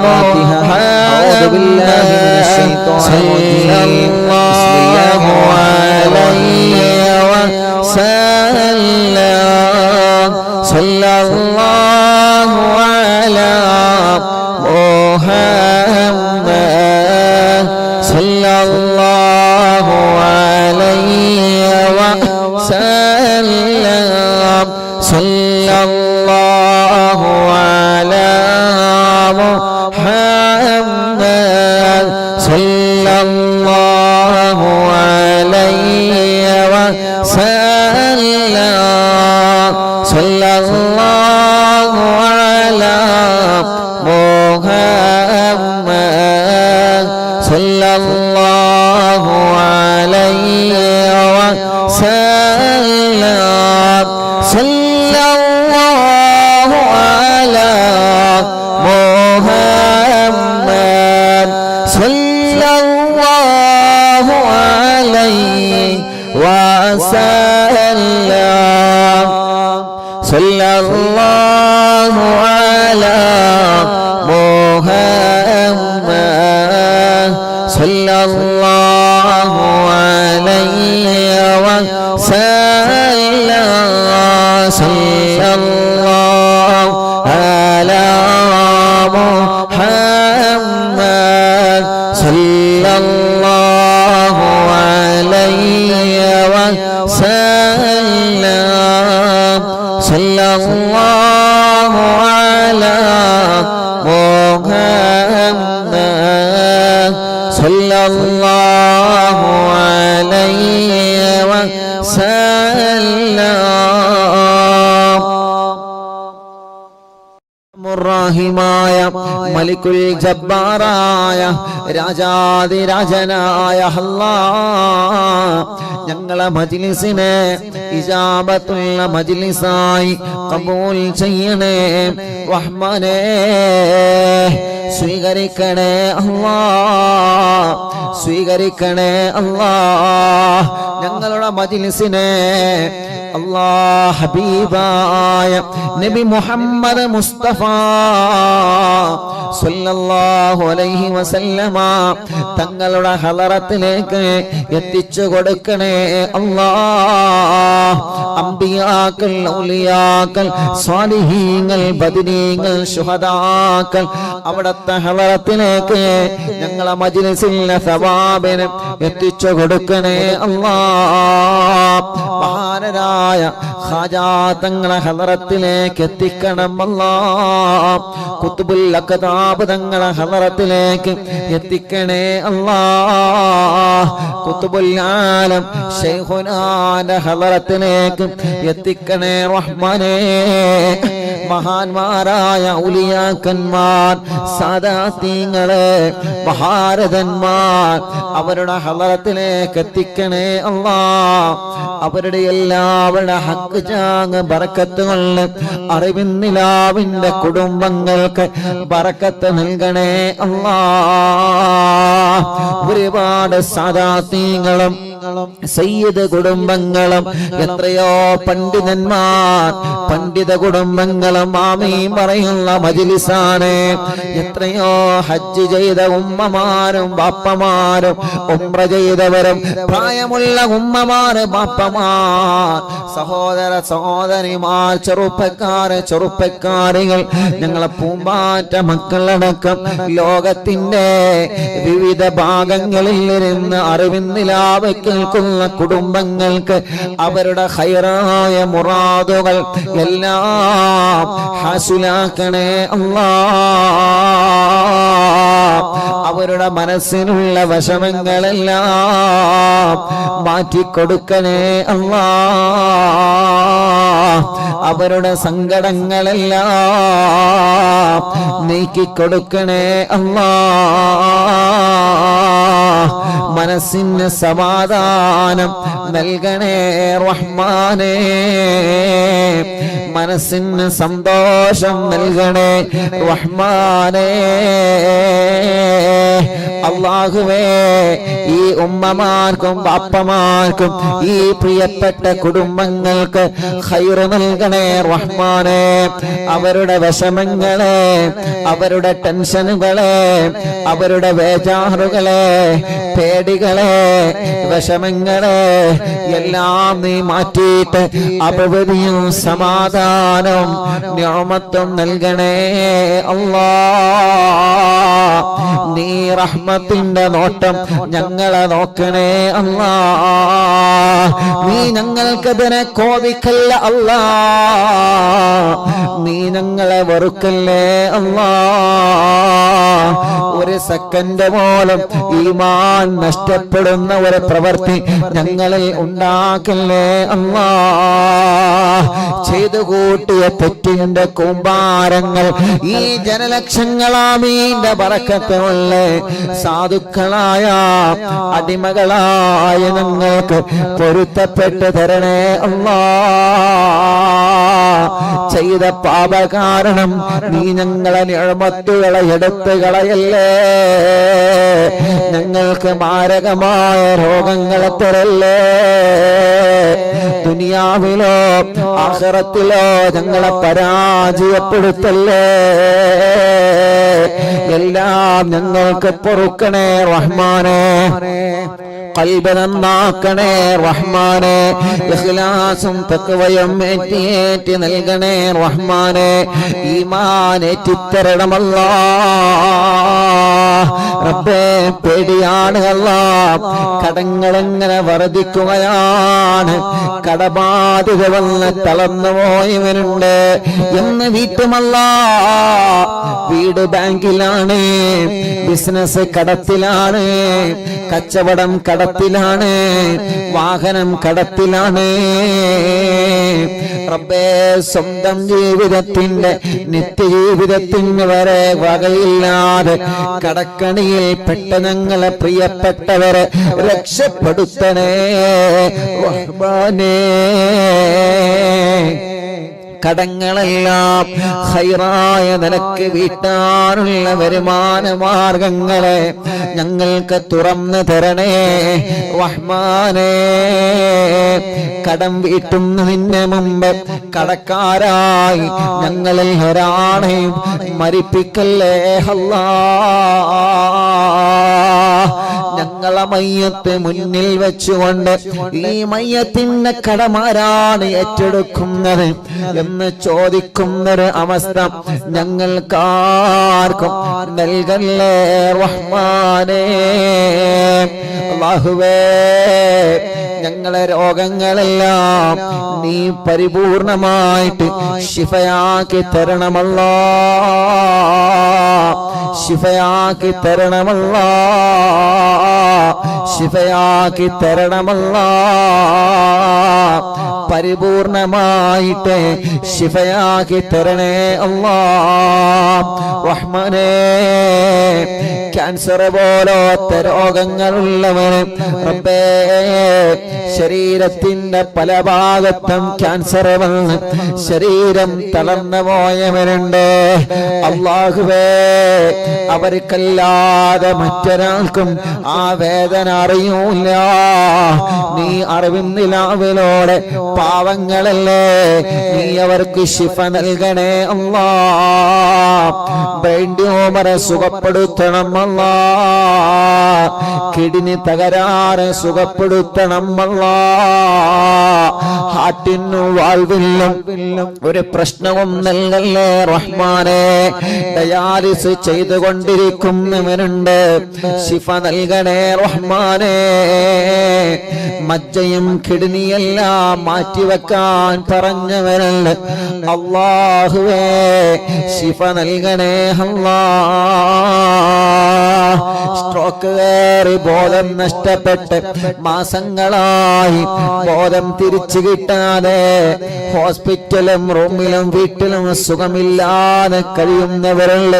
മുഹമ്മദ് സല്ലല്ലാഹു അലൈഹി വസല്ലം സല്ലല്ലാഹു അലാ മുഹമ്മദ് സല്ലല്ലാഹു അലൈഹി വസല്ലം സല്ലല്ലാഹു അലാ മുഹമ്മദ് സല്ലല്ലാഹു അലൈഹി വസല്ലം സല്ലല്ലാഹു അലാ മുഹമ്മദ് സല്ലല്ലാഹു അലൈഹി വസല്ലം وسلم صلى الله على محمد صلى الله عليه وسلم صلى الله على محمد صلى الله عليه وسلم صلى الله على محمد صلى الله عليه وسلم صلى الله على محمد صلى الله عليه وسلم മുറാഹിമായ മലിക്കുൽ ജബ്ബാറായ രാജാതിരാജനായ അല്ലാഹ് ഞങ്ങളെ മജ്ലിസിനെ ഇജാബത്തുള്ള മജ്ലിസായി ഖബൂൽ ചെയ്യണേ റഹ്മാനേ സ്വീകരിക്കണേ അല്ലാഹ് സ്വീകരിക്കണേ അല്ലാഹ് ഞങ്ങളുടെ മജ്ലിസിനെ അല്ലാഹ് ഹബീബായ നബി മുഹമ്മദ് മുസ്തഫ സല്ലല്ലാഹു അലൈഹി വസല്ലമ തങ്ങളുടെ ഹളറത്തിലേക്ക് എത്തിച്ചു കൊടുക്കണേ അല്ലാഹ് അംബിയാക്കൾ ഔലിയാക്കൾ സ്വാലിഹീങ്ങൾ ബദരീങ്ങൾ ശുഹദാക്കൾ അവിടത്തെ ഹളറത്തിലേക്ക് ഞങ്ങളെ മജ്ലിസിലെ സവാബിനെ എത്തിച്ചു കൊടുക്കണേ അല്ലാഹ് മഹാനരായ ഖാജാ തങ്ങളെ ഹളറത്തിലേക്ക് എത്തിക്കണം അല്ലാഹ് ഖുത്ബുൽ അഖ്താബ് തങ്ങളെ ഹളറത്തിലേക്ക് എത്തിക്കണേ അല്ലാഹ് ഖുത്ബുൽ ആലം ശൈഖുനാന്റെ ഹളറത്തിലേക്ക് എത്തിക്കണേ റഹ്മാനേ മഹാന്മാരായ ഔലിയാക്കന്മാർ സാദാത്തീങ്ങളെ മഹാരഥന്മാർ അവരുടെ ഹളറത്തിലേക്ക് എത്തിക്കണേ അല്ലാഹ് അവരുടെ എല്ലാവരുടെ ഹക്ക് ജാങ് ബറക്കത്ത് കൊണ്ട് അറിവിന്നിലാവിന്റെ കുടുംബങ്ങൾക്ക് ബറക്കത്ത് നൽകണേ അല്ലാഹ് ഒരുപാട് സാദാത്തീങ്ങളും സയ്യിദ് കുടുംബങ്ങളും എത്രയോ പണ്ഡിതന്മാർ പണ്ഡിത കുടുംബങ്ങളും ആമീൻ പറയുന്ന മജ്ലിസാണ് എത്രയോ ഹജ്ജ് ചെയ്ത ഉമ്മമാരും ബാപ്പമാരും ഉംറ ചെയ്തവരും പ്രായമുള്ള ഉമ്മമാര് ബാപ്പമാർ സഹോദര സഹോദരിമാർ ചെറുപ്പക്കാരികൾ ഞങ്ങളെ പൂമ്പാറ്റ മക്കളടക്കം ലോകത്തിന്റെ വിവിധ ഭാഗങ്ങളിൽ ഇരുന്ന് അറിവിന്നിലാവ് കേൾക്കുന്ന കുടുംബങ്ങൾക്ക് അവരുടെ ഖൈറായ മുറാദുകൾ എല്ലാം ഹാസിലാക്കണേ അല്ലാഹ് അവരുടെ മനസ്സിനുള്ള വിഷമങ്ങളെല്ലാം മാറ്റിക്കൊടുക്കണേ അല്ലാഹ് അവരുടെ സങ്കടങ്ങളെല്ലാം നീക്കിക്കൊടുക്കണേ അല്ലാഹ് മനസ്സിന് സമാധാനം നൽകണേ റഹ്മാനേ മനസ്സിന് സന്തോഷം നൽകണേ റഹ്മാനേ അല്ലാഹുവേ ഈ ഉമ്മമാർക്കും ബാപ്പമാർക്കും ഈ പ്രിയപ്പെട്ട കുടുംബങ്ങൾക്ക് ഖൈർ നൽകണേ റഹ്മാനേ അവരുടെ വിഷമങ്ങളെ അവരുടെ ടെൻഷനുകളെ അവരുടെ വേജാറുകളെ പേടികളെ വിഷമങ്ങളെ എല്ലാം നീ മാറ്റിയിട്ട് അഭിവൃദ്ധിയും സമാധാനവും നിഅമത്തും നൽകണേ അല്ലാഹ് നീ റഹ്മത്തിന്റെ നോട്ടം ഞങ്ങളെ നോക്കണേ അല്ലാഹ് നീ ഞങ്ങൾക്കെതിരെ കോപിക്കല്ല അല്ലാഹ് നീ ഞങ്ങളെ വെറുക്കല്ലേ അല്ലാഹ് ഒരു സെക്കൻഡ് പോലും ഈമാൻ നഷ്ടപ്പെടുന്ന ഒരു പ്രവൃത്തി ഞങ്ങളിൽ ഉണ്ടാക്കല്ലേ അല്ലാഹ് ചെയ്തു കൂട്ടിയ തെറ്റിന്റെ കൂമ്പാരങ്ങൾ ഈ ജനലക്ഷങ്ങളാമീന്റെ ബറക്കത്തുള്ള സാധുക്കളായ അടിമകളായ ഞങ്ങൾക്ക് പൊരുത്തപ്പെട്ട് തരണേ അല്ലാ. ചെയ്ത പാപ കാരണം നീ ഞങ്ങളെ നിഅമത്തുകളെ എടുത്തു കളയല്ലേ. ഞങ്ങൾക്ക് മാരകമായ രോഗങ്ങളെ തരല്ലേ. ദുനിയാവിലോ ആഖിറത്തിലോ ഞങ്ങളെ പരാജയപ്പെടുത്തല്ലേ. എല്ലാം ഞങ്ങൾക്ക് പൊറുക്കണേ റഹ്മാനേ. ഖൽബ് നന്നാക്കണേ റഹ്മാനേ. ഇഖ്ലാസും തഖ്വയും ഏറ്റി നൽകണേ റഹ്മാനേ. ഈമാൻ ഏറ്റിത്തരണം അല്ലാഹ്. റബ്ബേ പേടിയാണ് അല്ലാഹ്. കടങ്ങളെങ്ങനെ വർദ്ധിക്കുകയാണ്. കടബാധ്യത വന്ന് തളർന്നു പോയവനുണ്ട് എന്ന് വീട്ടുമല്ലാഹ്. വീട് ബാങ്കിലാണ്, ബിസിനസ് കടത്തിലാണ്, കച്ചവടം കടത്തിലാണ്, വാഹനം കടത്തിലാണ്. റബ്ബേ സ്വന്തം ജീവിതത്തിന്റെ നിത്യജീവിതത്തിന് വരെ വകയില്ലാതെ കടക്കണിയിൽ പെട്ട ഞങ്ങളെ പ്രിയപ്പെട്ടവരെ രക്ഷപ്പെടുത്തണേ റഹ്മാനേ. കടങ്ങളെല്ലാം ഖൈറായ നിലക്ക് വീട്ടാനുള്ള വരുമാന മാർഗങ്ങളെ ഞങ്ങൾക്ക് തുറന്നു തരണേ റഹ്മാനേ. കടം വീട്ടുന്നതിന് മുമ്പ് കടക്കാരായി ഞങ്ങളിൽ ഒരാളെയും മരിപ്പിക്കല്ലേ അല്ലാഹ്. ഞങ്ങളെ മയ്യത്ത് മുന്നിൽ വെച്ചുകൊണ്ട് ഈ മയ്യത്തിന്റെ കടമാരാണ് ഏറ്റെടുക്കുന്നത് എന്ന് ചോദിക്കുന്നൊരു അവസ്ഥ ഞങ്ങൾക്കാർക്കും നൽകല്ലേ റഹ്മാനേ. അല്ലാഹുവേ ഞങ്ങളെ രോഗങ്ങളെല്ലാം നീ പരിപൂർണമായിട്ട് ശിഫയാക്കി തരണമല്ലാ. ശിഫയാക്കി തരണമല്ലാ. ശിഫയാക്കി തരണമല്ലാ. പരിപൂർണമായിട്ട് ശിഫയാക്കി തരണേ അല്ലാഹ് റഹ്മാനേ. ക്യാൻസർ പോലത്തെ രോഗങ്ങളുള്ളവന് റബ്ബേ ശരീരത്തിന്റെ പല ഭാഗത്തും ക്യാൻസർ വന്ന് ശരീരം തളർന്നു പോയവരുണ്ട്. അല്ലാഹുവേ അവർക്കല്ലാതെ മറ്റൊരാൾക്കും ആ വേദന അറിയൂല. നീ അറിവിന്ദിലാവിലൂടെ പാവങ്ങളല്ലേ നീ അവർക്ക് ശിഫ നൽകണേ അല്ലാഹ്. ബ്രെയിൻ ട്യൂമർ സുഖപ്പെടുത്തണം അല്ലാഹ്. കിഡ്നി തകരാറ് സുഖപ്പെടുത്തണം അല്ലാഹ്. ഹാർട്ടിനും വാൽവിനും ഒരു പ്രശ്നവും നൽകല്ലേ റഹ്മാനേ. ഡയാലിസ് ചെയ്തുകൊണ്ടിരിക്കുന്നവരുണ്ട്, ശിഫ നൽകണേ റഹ്മാനേ. മജ്ജയും കിഡ്നിയെല്ലാം മാറ്റിവെക്കാൻ പറഞ്ഞവരുണ്ട്, അല്ലാഹുവേ ശിഫ നൽകണേ അല്ലാഹ്. സ്ട്രോക്ക് കയറി ബോധം നഷ്ടപ്പെട്ട് മാസങ്ങളായി ബോധം തിരിച്ചു കിട്ടാതെ ഹോസ്പിറ്റലും റൂമിലും വീട്ടിലും സുഖമില്ലാതെ കഴിയുന്നവരുണ്ട്,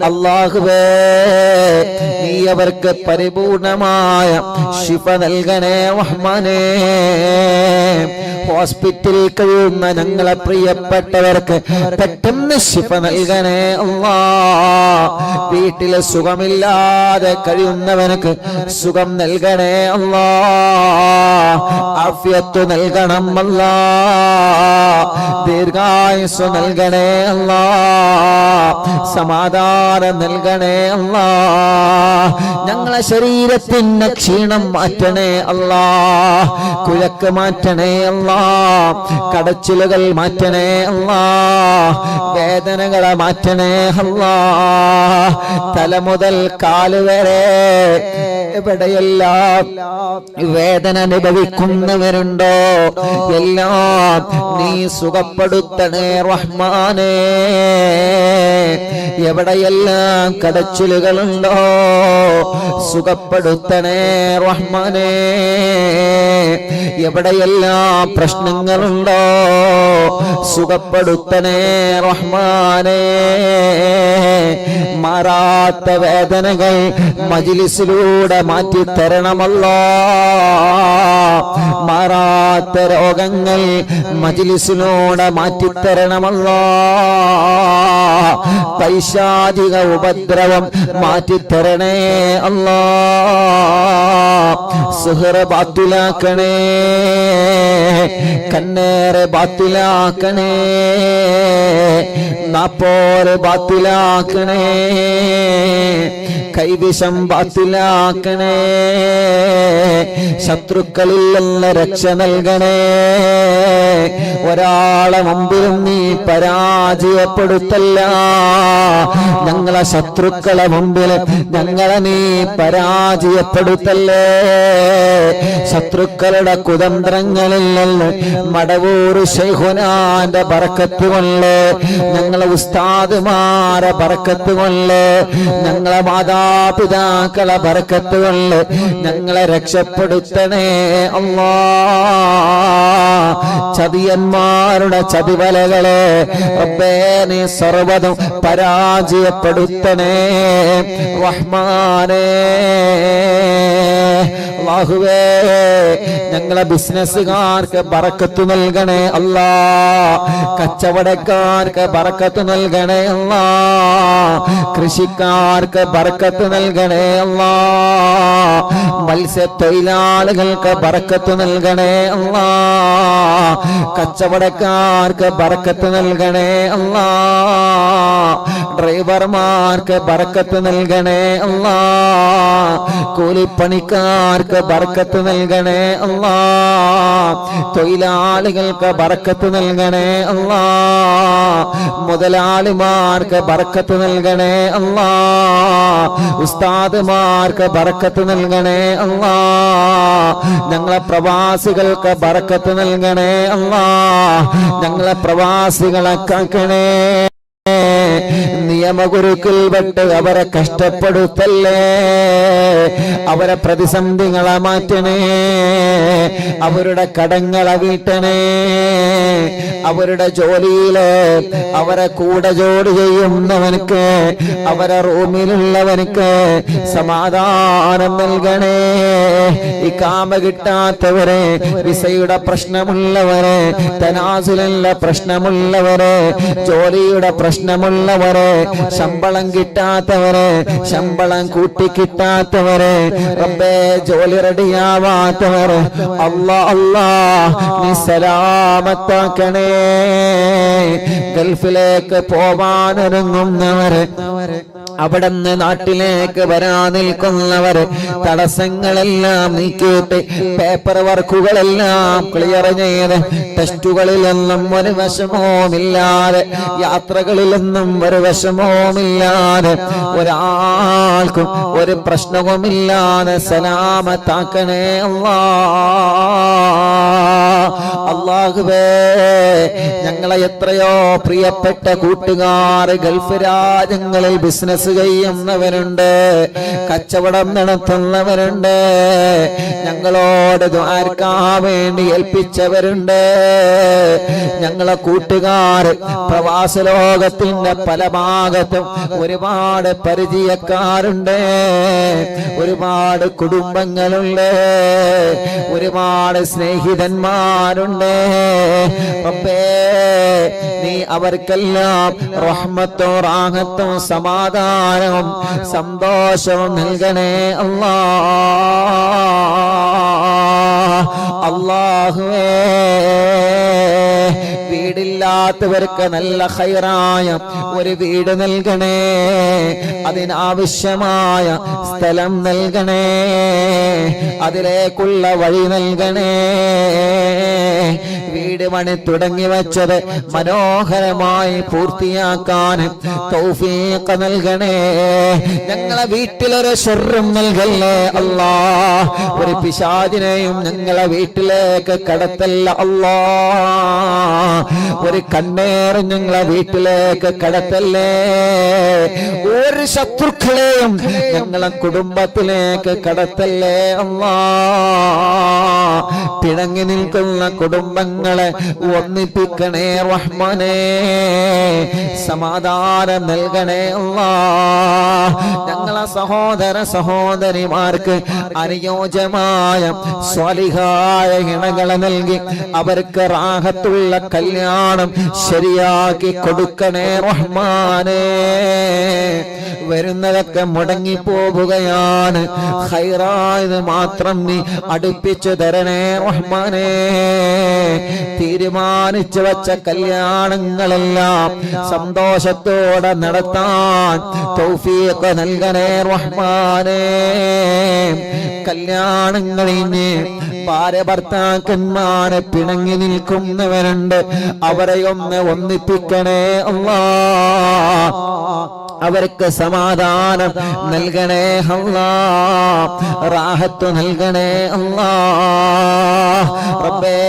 അല്ലാഹുവേ നീ അവർക്ക് പരിപൂർണമായ ശിഫ നൽകണേ റഹ്മാനേ. ഹോസ്പിറ്റലിൽ കഴിയുന്ന ഞങ്ങളെ പ്രിയപ്പെട്ടവർക്ക് പെട്ടെന്ന് ശിഫ നൽകണേ അല്ലാഹ്. വീട്ടില് സുഖമില്ലാതെ കഴിയുന്നവർക്ക് സുഖം നൽകണേ അല്ലാഹ്. ആഫിയത്ത് നൽകണം അല്ലാഹ്. ദീർഘായുസ്സ് നൽകണേ അല്ലാഹ്. സമാധാനം നൽകണേ അല്ലാഹ്. ഞങ്ങളെ ശരീരത്തിന് ക്ഷീണം മാറ്റണേ അല്ലാഹ്. കുഴക്ക് മാറ്റണേ അല്ലാഹ്. കടച്ചിലുകൾ മാറ്റണേ അല്ലാഹ്. വേദനകളെ മാറ്റണേ അല്ലാഹ്. തല മുതൽ കാല് വരെ എവിടെയെല്ലാം വേദന അനുഭവിക്കുന്നവരുണ്ടോ എല്ലാം നീ സുഖപ്പെടുത്തണേ റഹ്മാനേ. എവിടെയെല്ലാം കടച്ചിലുകളുണ്ടോ സുഖപ്പെടുത്തണേ റഹ്മാനേ. എവിടെയെല്ലാം പ്രശ്നങ്ങളുണ്ടോ സുഖപ്പെടുത്തണേ റഹ്മാനേ. മാറാത്ത വേദനകൾ മജ്‌ലിസിലൂടെ മാറ്റിത്തരണമല്ലോ. മാറാത്ത രോഗങ്ങൾ മജ്‌ലിസിലൂടെ മാറ്റിത്തരണമല്ലോ. പൈശാചിക ഉപദ്രവം മാറ്റിത്തരണേ അല്ലാ. സിഹ്ർ ബാത്തിലാക്കണേ, കണ്ണേറ് ബാത്തിലാക്കണേ, നാപ്പോര് ബാത്തിലാക്കണേ, കൈവിഷം ബാത്തിലാക്കണേ, ശത്രുക്കളിൽ നിന്ന് രക്ഷ നൽകണേ. ഒരാളെ മുമ്പിലും നീ പരാജയപ്പെടുത്തല്ല. ഞങ്ങളെ ശത്രുക്കളെ മുമ്പിൽ ഞങ്ങളെ നീ പരാജയപ്പെടുത്തല്ലേ. ശത്രുക്കളുടെ കുതന്ത്രങ്ങളിൽ നിന്ന് മടവൂർ ശൈഖുനാന്റെ ബറക്കത്ത് കൊണ്ട്, ഞങ്ങളെ ഉസ്താദുമാരെ ബറക്കത്ത് കൊണ്ട്, ഞങ്ങളെ മാതാപിതാക്കളെ ബറക്കത്ത് കൊണ്ട് ഞങ്ങളെ രക്ഷപ്പെടുത്തണേ അല്ലാ. ചതിയന്മാരുടെ ചതിവലകളെ റബ്ബേ നീ സർവ്വതും പരാജയപ്പെടുത്തണേ റഹ്മാനേ. അല്ലാഹുവേ ഞങ്ങളെ ബിസിനസ്സുകാർക്ക് ബറക്കത്ത് നൽകണേ അല്ലാ. കച്ചവടക്കാർക്ക് ബറക്കത്ത് നൽകണേ അല്ലാ. കൃഷിക്കാർക്ക് ബറക്കത്ത് നൽകണേ അല്ലാ. മത്സ്യത്തൊഴിലാളികൾക്ക് ബറക്കത്ത് നൽകണേ അല്ലാ. കച്ചവടക്കാർക്ക് ബറക്കത്ത് നൽകണേ അല്ലാ. ഡ്രൈവർമാർക്ക് ബറക്കത്ത് നൽകണേ അല്ലാ. കൂലിപ്പണിക്കാർക്ക് ബറക്കത്ത് നൽകണേ അല്ലാ. തൊഴിലാളികൾക്ക് ബറക്കത്ത് നൽകണേ അല്ലാ. മുതലാളിമാർക്ക് ബറക്കത്ത് നൽകണേ അല്ലാ. ഉസ്താദുമാർക്ക് ബറക്കത്ത് നൽകണേ അല്ലാ. ഞങ്ങളെ പ്രവാസികൾക്ക് ബറക്കത്ത് നൽകണേ അല്ലാ. ഞങ്ങളെ പ്രവാസികളെ കാക്കണേ. നിയമഗുരുക്കൾപ്പെട്ട് അവരെ കഷ്ടപ്പെടുത്തല്ലേ. അവരെ പ്രതിസന്ധികളെ മാറ്റണേ. അവരുടെ കടങ്ങളെ വീട്ടണേ. അവരുടെ ജോലിയില് അവരെ കൂടെ ജോലി ചെയ്യുന്നവനക്ക്, അവരെ റൂമിലുള്ളവനക്ക് സമാധാനം നൽകണേ. ഈ കാമ കിട്ടാത്തവരെ, വിസയുടെ പ്രശ്നമുള്ളവരെ, തനാസുലിന്റെ പ്രശ്നമുള്ളവരെ, ജോലിയുടെ പ്രശ്നമുള്ളവരെ, ശമ്പളം കിട്ടാത്തവരെ, ശമ്പളം കൂട്ടിക്കിട്ടാത്തവരെ, റബ്ബേ ജോലി റെഡിയാവാത്തവരെ അല്ലാ അല്ലാ നീ സലാമത്താക്കണേ. ഗൾഫിലേക്ക് പോവാനൊരുങ്ങുന്നവരെ, അവിടുന്ന് നാട്ടിലേക്ക് വരാൻ നിൽക്കുന്നവര് തടസ്സങ്ങളെല്ലാം നീക്കിയിട്ട് പേപ്പർ വർക്കുകളെല്ലാം ക്ലിയർ ചെയ്ത് ടെസ്റ്റുകളിലൊന്നും ഒരു വിഷമവുമില്ലാതെ, യാത്രകളിലൊന്നും ഒരു വിഷമവുമില്ലാതെ, ഒരാൾക്കും ഒരു പ്രശ്നവുമില്ലാതെ സലാമത്താക്കണേ അല്ലാ. അല്ലാഹുവേ ഞങ്ങളെ എത്രയോ പ്രിയപ്പെട്ട കൂട്ടുകാർ ഗൾഫ് രാജ്യങ്ങളിൽ ബിസിനസ് ചെയ്യുന്നവരുണ്ട്, കച്ചവടം നടത്തുന്നവരുണ്ട്, ഞങ്ങളോട് ദുആർക്കാൻ വേണ്ടി ഏൽപ്പിച്ചവരുണ്ട്. ഞങ്ങളെ കൂട്ടുകാർ പ്രവാസ ലോകത്തിന്റെ പല ഭാഗത്തും ഒരുപാട് പരിചയക്കാരുണ്ട്, ഒരുപാട് കുടുംബങ്ങളുണ്ട്, ഒരുപാട് സ്നേഹിതന്മാരുണ്ട്. റബ്ബേ നീ അവർക്കെല്ലാം റഹ്മത്തും റാഹത്തും സമാധാനവും സന്തോഷവും നൽകണേ അല്ലാ. അല്ലാഹുവേ വീടില്ലാത്തവർക്ക് നല്ല ഖൈറായ ഒരു വീട് നൽകണേ. അതിനാവശ്യമായ സ്ഥലം നൽകണേ. അതിലേക്കുള്ള വഴി നൽകണേ. വീട് പണി തുടങ്ങി വെച്ചത് മനോഹരമായി പൂർത്തിയാക്കാൻ തൗഫീഖ് നൽകണേ. ഞങ്ങളെ വീട്ടിലൊരു ശർറും നൽകല്ലേ അല്ലാ. ഒരു പിശാചിനെയും ഞങ്ങളെ വീട്ടിലേക്ക് കടത്തല്ല അല്ലാ. ഒരു ഒരു കണ്ണേറും ഞങ്ങളെ വീട്ടിലേക്ക് കടത്തല്ലേ. ഒരു ശത്രുക്കളെയും ഞങ്ങളെ കുടുംബത്തിലേക്ക് കടത്തല്ലേ അല്ലാ. പിണങ്ങി നിൽക്കുന്ന കുടുംബങ്ങളെ ഒന്നിപ്പിക്കണേ റഹ്മാനേ. സമാധാനം നൽകണേ അല്ലാ. ഞങ്ങളെ സഹോദര സഹോദരിമാർക്ക് അനുയോജ്യമായ സ്വാലിഹായ ഇണകളെ നൽകി അവർക്ക് റാഹത്തുള്ള കല്യാണം ശരിയാക്കി കൊടുക്കണേ റഹ്മാനേ. വരുന്നതൊക്കെ മുടങ്ങിപ്പോവുകയാണ്, ഖൈറായത് മാത്രം നീ അടുപ്പിച്ചു തരണേ റഹ്മാനേ. തീരുമാനിച്ചു വച്ച കല്യാണങ്ങളെല്ലാം സന്തോഷത്തോടെ നടത്താൻ തൗഫീഖ് നൽകണേ റഹ്മാനേ. കല്യാണങ്ങളിന് ഭാര്യ ഭർത്താക്കന്മാരെ പിണങ്ങി നിൽക്കുന്നവരുണ്ട്, അവരെ ഒന്നിപ്പിക്കണേ അല്ലാഹ്. അവർക്ക് സമാധാനം നൽകണേ അല്ലാഹ്, റാഹത്ത് നൽകണേ അല്ലാഹ്. റബ്ബേ,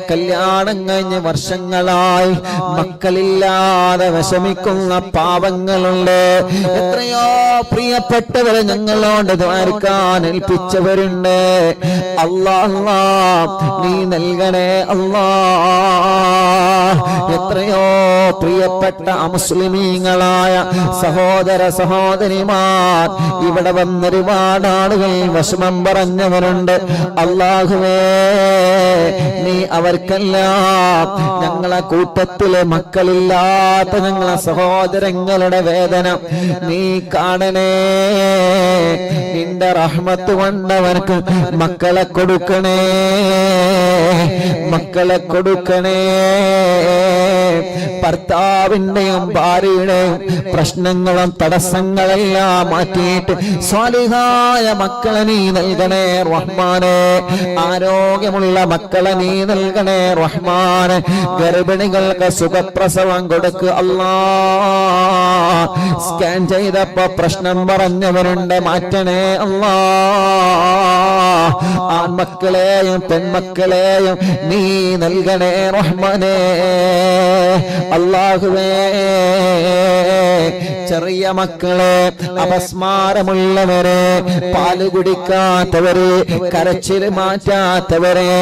കല്യാണം കഴിഞ്ഞ് വർഷങ്ങളായി മക്കളില്ലാതെ വിഷമിക്കുന്ന പാവങ്ങളുണ്ട്. എത്രയോ പ്രിയപ്പെട്ടവരെ ഞങ്ങളോട് ദ്വാരക്കാൻ ഏൽപ്പിച്ചവരുണ്ട്. അല്ലാഹ് നീ നൽകണേ അല്ലാഹ്. എത്രയോ പ്രിയപ്പെട്ട അമുസ്ലിമീങ്ങളായ സഹോദര സഹോദരിമാർ ഇവിടെ വന്നൊരുപാട് ആളുകൾ വിഷമം പറഞ്ഞവരുണ്ട്. അല്ലാഹുവേ, നീ അവർക്കെല്ലാം ഞങ്ങളെ കൂട്ടത്തിലെ മക്കളില്ലാത്ത ഞങ്ങളെ സഹോദരങ്ങളുടെ വേദന നീ കാണണേ. നിന്റെ റഹ്മത്ത് കൊണ്ടവർക്ക് മക്കളെ കൊടുക്കണേ, മക്കളെ കൊടുക്കണേ. ഭർത്താവിന്റെയും ഭാര്യയുടെയും പ്രശ്നങ്ങളും തടസ്സങ്ങളെല്ലാം മാറ്റിയിട്ട് സ്വാലിഹായ മക്കളെ നീ നൽകണേ റഹ്മാനേ. ആരോഗ്യമുള്ള മക്കളെ നീ നൽകണേ റഹ്മാനേ. ഗർഭിണികൾക്ക് സുഖപ്രസവം കൊടുക്കുക അല്ലാഹ്. സ്കാൻ ചെയ്തപ്പോ പ്രശ്നം പറഞ്ഞവരുണ്ട്, മാറ്റണേ അല്ലാഹ്. ആൺമക്കളെയും പെൺമക്കളെയും നീ നൽകണേ റഹ്മാനേ. അല്ലാഹുവേ, ചെറിയ മക്കളെ, അപസ്മാരമുള്ളവരെ, പാല് കുടിക്കാത്തവരെ, കരച്ചിൽ മാറ്റാത്തവരെ,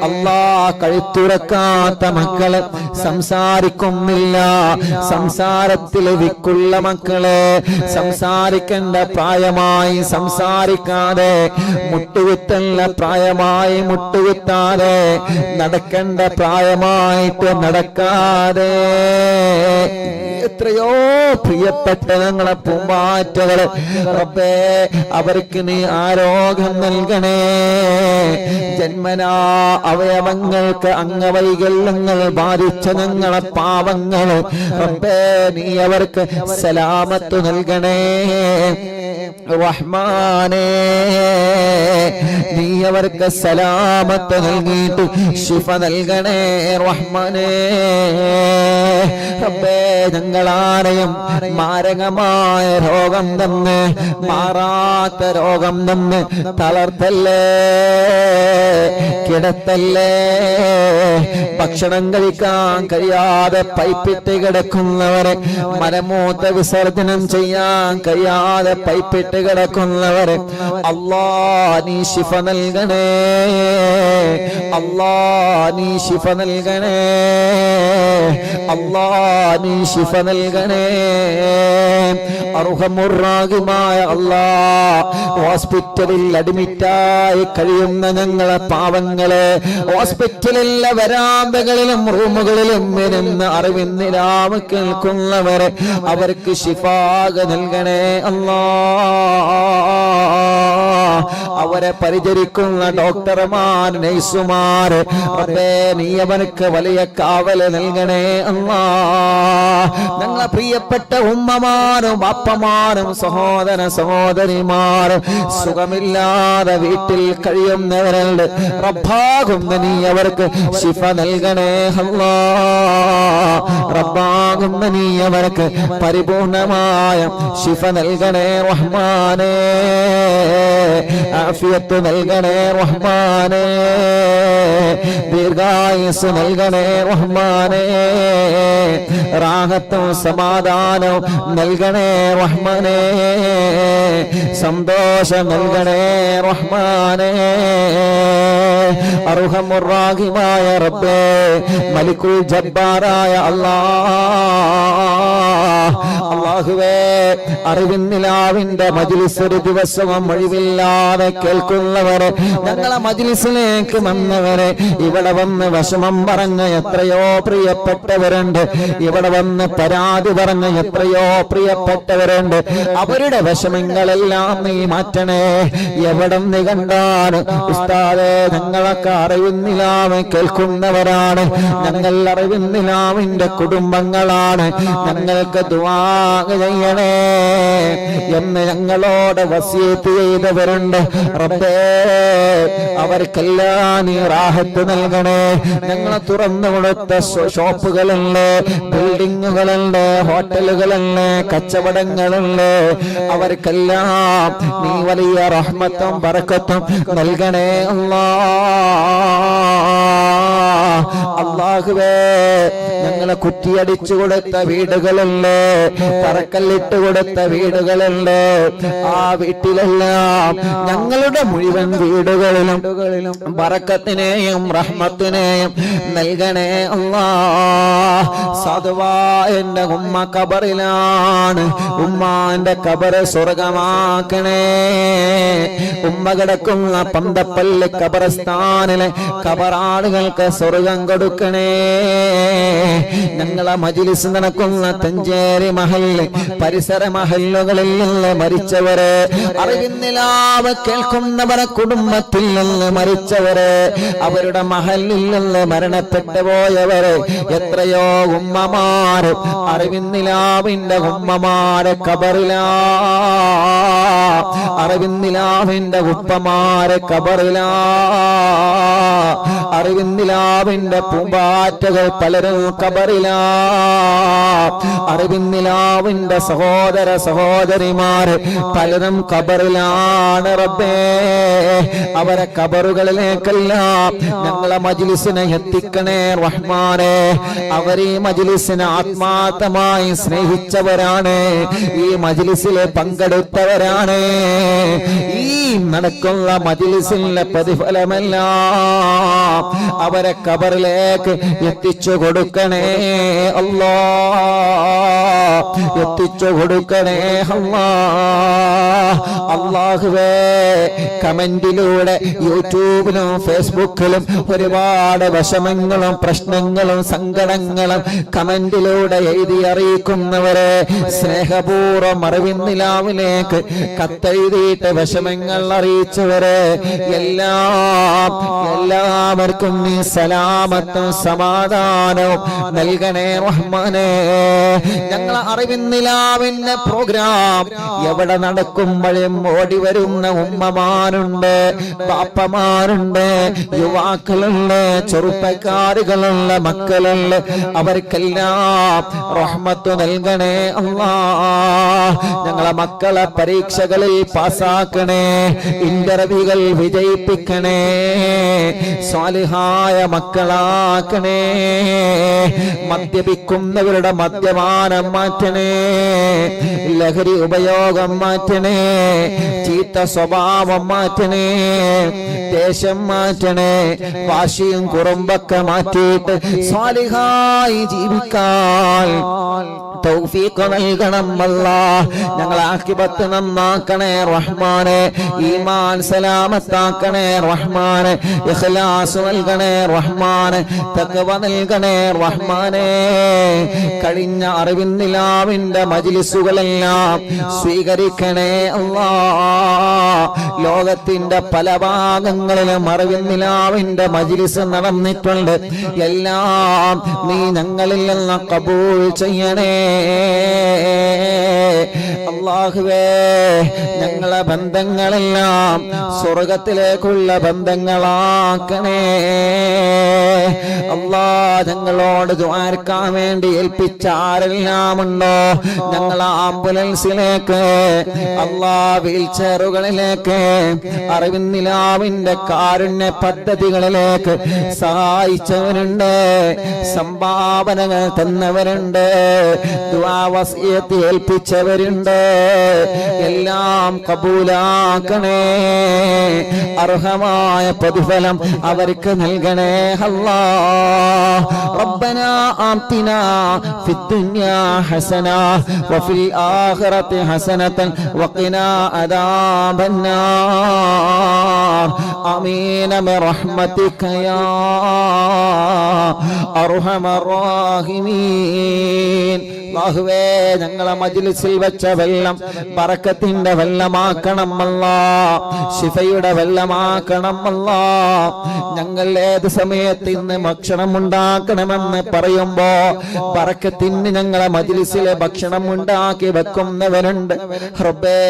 അല്ലാഹ് കഴുത്തുറക്കാത്ത മക്കളെ, സംസാരിക്കുന്നില്ല, സംസാരത്തിൽ വിക്കുള്ള മക്കളെ, സംസാരിക്കേണ്ട പ്രായമായി സംസാരിക്കാതെ, മുട്ടുകുത്തല്ല പ്രായമായി മുട്ടുകുത്താതെ, നടക്കേണ്ട പ്രായമായിട്ട് നടക്കാതെ, എത്രയോ പ്രിയപ്പെട്ട ഞങ്ങളെ പൂമ്പാറ്റകള് റബ്ബേ, അവർക്ക് നീ ആരോഗ്യം നൽകണേ. ജന്മനാ അവയവങ്ങൾക്ക് അംഗവൈകല്യങ്ങൾ ബാധിച്ച ഞങ്ങളെ പാവങ്ങള് റബ്ബേ, നീ അവർക്ക് സലാമത്ത് നൽകണേ റഹ്മാനേ. നീ അവർക്ക് സലാമത്ത് നൽകിയിട്ട് ശിഫ നൽകണേ റഹ്മാനേ. റബ്ബേ, ഞങ്ങളാരെയും മാരകമായ രോഗം തന്ന്, മാറാത്ത രോഗം തന്ന് തളർത്തല്ലേ, കിടത്തല്ലേ. ഭക്ഷണം കഴിക്കാൻ കഴിയാതെ പൈപ്പിട്ട് കിടക്കുന്നവരെ, മലമൂത്ര വിസർജനം ചെയ്യാൻ കഴിയാതെ പൈപ്പിട്ട് കിടക്കുന്നവരെ അല്ലാഹ് നീ ശിഫ നൽകണേ, അല്ലാഹ് നീ ശിഫ നൽകണേ, അല്ലാഹ് നീ ശിഫ നൽകണേ. അർഹമുർറാഹിമായ അല്ലാഹ്, ഹോസ്പിറ്റലിൽ അഡ്മിറ്റായി കഴിയുന്ന ഞങ്ങളെ പാവങ്ങളെ, ഹോസ്പിറ്റലിലെ വരാന്തകളിലും റൂമുകളിലും ഇരുന്ന് അറിവിന്നിലാവ് കേൾക്കുന്നവരെ അവർക്ക് ശിഫാക നൽകണേ അല്ലാഹ്. അവരെ പരിചരിക്കുന്ന ഡോക്ടർമാർ, നഴ്സുമാർ റബ്ബേ, നീ അവർക്ക് വലിയ കാവല് നൽകണേ അല്ലാഹ്. ഞങ്ങളെ പ്രിയപ്പെട്ട ഉമ്മമാരും അപ്പമാരും സഹോദര സഹോദരിമാരും സുഖമില്ലാതെ വീട്ടിൽ കഴിയുന്നവരുണ്ട്. റബ്ബാകുന്ന നീ അവർക്ക് ശിഫ നൽകണേ അല്ലാഹ്. റബ്ബാകുന്ന നീ അവർക്ക് പരിപൂർണമായ ശിഫ നൽകണേ റഹ്മാനേ, ആഫിയത്ത് നൽകണേ റഹ്മാനേ, ദീർഘായുസ് നൽകണേ റഹ്മാനേ, റാഹത്തും സമാധാനവും നൽകണേ റഹ്മാനേ, സന്തോഷം നൽകണേ റഹ്മാനേ. അർഹമുർ റഹീമായ റബ്ബേ, മലിക്കുൽ ജബ്ബാറായ അല്ലാഹുവേ, അറിവിന്നിലാവിന്റെ മജ്ലിസ് ഒരു ദിവസവും ഒഴിവില്ലാതെ കേൾക്കുന്നവരെ, ഞങ്ങളെ മജ്ലിസിലേക്ക് വന്നവരെ, ഇവിടെ വന്ന് വിഷമം പറഞ്ഞ എത്രയോ പ്രിയപ്പെട്ടവരുണ്ട്, ഇവിടെ വന്ന് പരാതി പറഞ്ഞ എത്രയോ പ്രിയപ്പെട്ടവരുണ്ട്. അവരുടെ വിഷമങ്ങളെല്ലാം നീ മാറ്റണേ. എവിടെ നീ കണ്ടാണ് ഉസ്താദേ, ഞങ്ങളൊക്കെ അറിവിന്നിലാവ് കേൾക്കുന്നവരാണ്, ഞങ്ങൾ അറിവിന്നിലാവിന്റെ കുടുംബങ്ങളാണ്, ഞങ്ങൾക്ക് ദുആ ചെയ്യണേ എന്ന് ഞങ്ങളോട് വസിയത്ത് ചെയ്തവരുണ്ട്. റബ്ബേ, അവർക്കെല്ലാം നീ റാഹത്ത് നൽകണേ. ഞങ്ങൾ തുറന്നു കൊടുത്ത ഷോപ്പുകളുണ്ട്, ബിൽഡിങ്ങുകളുണ്ട്, ഹോട്ടലുകളുണ്ട്, കച്ചവടങ്ങളുണ്ട്, അവർക്കെല്ലാം നീ വലിയ റഹ്മത്തും ബറക്കത്തും നൽകണേ അല്ലാഹുവേ. ഞങ്ങളെ കുറ്റിയടിച്ചു കൊടുത്ത വീടുകളുണ്ട്, തറക്കല്ലിട്ട് കൊടുത്ത വീടുകളുണ്ട്, ആ വീട്ടിലെല്ലാം ഞങ്ങളുടെ മുഴുവൻ വീടുകളിലും ബറക്കത്തിനെയും റഹ്മത്തിനെയും നൽകണേ അല്ലാഹ്. സാധുവാ എന്റെ ഉമ്മ ഖബറിലാണ്, ഉമ്മാന്റെ ഖബറ് സ്വർഗമാക്കണേ. ഉമ്മ കിടക്കുന്ന പന്തപ്പള്ളി ഖബർസ്ഥാനിലെ ഖബറാളുകൾക്ക് സ്വർഗം കൊടുക്കണേ. ഞങ്ങളെ മജ്ലിസ് നടക്കുന്ന തഞ്ചേരി മഹല്ല് പരിസര മഹല്ലുകളിൽ നിന്ന് മരിച്ചവരെ, അറിവിന്നിലാവ് കേൾക്കുന്നവരെ കുടുംബത്തിൽ നിന്ന് മരിച്ചവരെ, അവരുടെ മഹല്ലിൽ നിന്ന് മരണപ്പെട്ടു പോയവരെ, എത്രയോ ഉമ്മമാര് അറിവിന്നിലാവിന്റെ ഉമ്മമാരെ ഖബറിലാ, അറിവിന്നിലാവിന്റെ ഉപ്പമാരെ ഖബറിലാ, അറിവിന്നിലാവിന്റെ പൂമ്പാറ്റകൾ പലരും ഖബറിലാ, അറിവിന്നിലാവിന്റെ സഹോദര സഹോദരിമാര് പലരും ഖബറിലാണ്. റബ്ബേ, അവരെ ഖബറുകളിലേക്കെല്ലാം ഞങ്ങളെ മജ്ലിസിനെ എത്തിക്കണേ റഹ്മാനേ. അവർ ഈ മജ്ലിസിനെ ആത്മാർത്ഥമായി സ്നേഹിച്ചവരാണ്, ഈ മജ്ലിസിൽ പങ്കെടുത്തവരാണ്. ഈ നടക്കുന്ന മജ്ലിസിന്റെ പ്രതിഫലമെല്ലാം അവരെ ഖബറിലേക്ക് എത്തിച്ചു കൊടുക്കണേ അല്ലാഹ്, എത്തിച്ചു കൊടുക്കണേ അല്ലാഹ്. അല്ലാഹുവേ, കമന്റിലൂടെ യൂട്യൂബിലും ഫേസ്ബുക്കിലും ഒരുപാട് വിഷമങ്ങളും പ്രശ്നങ്ങളും സങ്കടങ്ങളും കമന്റിലൂടെ എഴുതി അറിയിക്കുന്നവരെ, സ്നേഹപൂർവ്വം അറിവിന്നിലാവിലേക്ക് കത്തെഴുതിയിട്ട് വിഷമങ്ങൾ അറിയിച്ചവരെ എല്ലാവർക്കും നീ സലാമത്തും സമാധാനവും നൽകണേ റഹ്മാനേ. ഞങ്ങൾ അറിവിന്നിലാവിന്റെ പ്രോഗ്രാം എവിടെ നടക്കുമ്പോഴും ഓടി വരുന്ന ഉമ്മമാരുണ്ട്, ബാപ്പമാരുണ്ട്, യുവാക്കളുണ്ട്, ചെറുപ്പക്കാരുകളുള്ള മക്കളുണ്ട്, അവർക്കെല്ലാം റഹ്മത്ത് നൽകണേ അല്ലാഹ്. ഞങ്ങളെ മക്കളെ പരീക്ഷകളിൽ പാസ്സാക്കണേ, ഇന്റർവ്യൂകൾ വിജയിപ്പിക്കണേ, സ്വാലിഹായ മക്കളാക്കണേ. മദ്യപിക്കുന്നവരുടെ മദ്യപാനം മാറ്റണേ, ലഹരി ഉപയോഗം മാറ്റണേ, ചീത്ത സ്വഭാവം മാറ്റണേ, ദേശം മാറ്റണേ, വാശിയും കുറുമ്പൊക്കെ മാറ്റിയിട്ട് സ്വാലിഹായി ജീവിക്കാൻ തൗഫീഖ് നൽകണം അല്ലാഹ്. ഞങ്ങളെ ആഖിബത്ത് നന്നാക്കണേ റഹ്മാനേ, ഈമാൻ സലാമത്താക്കണേ റഹ്മാനേ, ഇഖ്ലാസ് നൽകണേ റഹ്മാനേ, തഖ്വ നൽകണേ റഹ്മാനേ. കഴിഞ്ഞ അറിവിന്നിലാവിന്റെ മജ്ലിസുകളെല്ലാം സ്വീകരിക്കണേ അല്ലാഹ്. ലോകത്തിന്റെ പല ഭാഗങ്ങളിലും അറിവിന്നിലാവിന്റെ മജ്ലിസ് നടന്നിട്ടുണ്ട്, എല്ലാം നീ ഞങ്ങളിൽ നിന്ന് ഖബൂൽ ചെയ്യണേ. അല്ലാഹുവേ ഞങ്ങളെ ബന്ധങ്ങളെല്ലാം സ്വർഗത്തിലേക്കുള്ള ബന്ധങ്ങളാക്കണേ അല്ലാ. ഞങ്ങളോട് ദുആർക്കാൻ വേണ്ടി ഏൽപ്പിച്ച ആരെല്ലാം ഉണ്ടോ ഞങ്ങൾ ആംബുലൻസിലേക്ക് അല്ലാ, വീൽചെയറുകളിലേക്ക്, അറിവിന്നിലാവിന്റെ കാരുണ്യ പദ്ധതികളിലേക്ക് സഹായിച്ചവരുണ്ട്, സംഭാവനകൾ തന്നവരുണ്ട്, ദുആ വസിയത്ത് ഏൽപ്പിച്ചവരുണ്ട്. എല്ലാം കബൂലാക്കണേ, അർഹമായ പ്രതിഫലം അവർക്ക് നൽകണേ അല്ലാ. റബ്ബനാ ആതിനാ ഫിദ്ദുനിയാ ഹസന വഫിൽ ആഖിറതി ഹസനതൻ വഖിനാ അദാബന്നാർ. ആമീൻ ബിറഹ്മതിക യാ അർഹമർ റഹീമീൻ. അല്ലാഹുവേ ഞങ്ങളെ മജ്ലിസിൽ വെച്ച വെള്ളം ബറക്കത്തിന്റെ വെള്ളമാക്കണം അല്ലാ, ശിഫയുടെ വെള്ളമാക്കണം അല്ലാ. ഞങ്ങൾ ഏത് സമയത്ത് ഇന്ന് ഭക്ഷണം ഉണ്ടാക്കണമെന്ന് പറയുമ്പോ ബറക്കത്തിന് ഞങ്ങളെ മജ്ലിസിലെ ഭക്ഷണം ഉണ്ടാക്കി വെക്കുന്നവരുണ്ട്. റബ്ബേ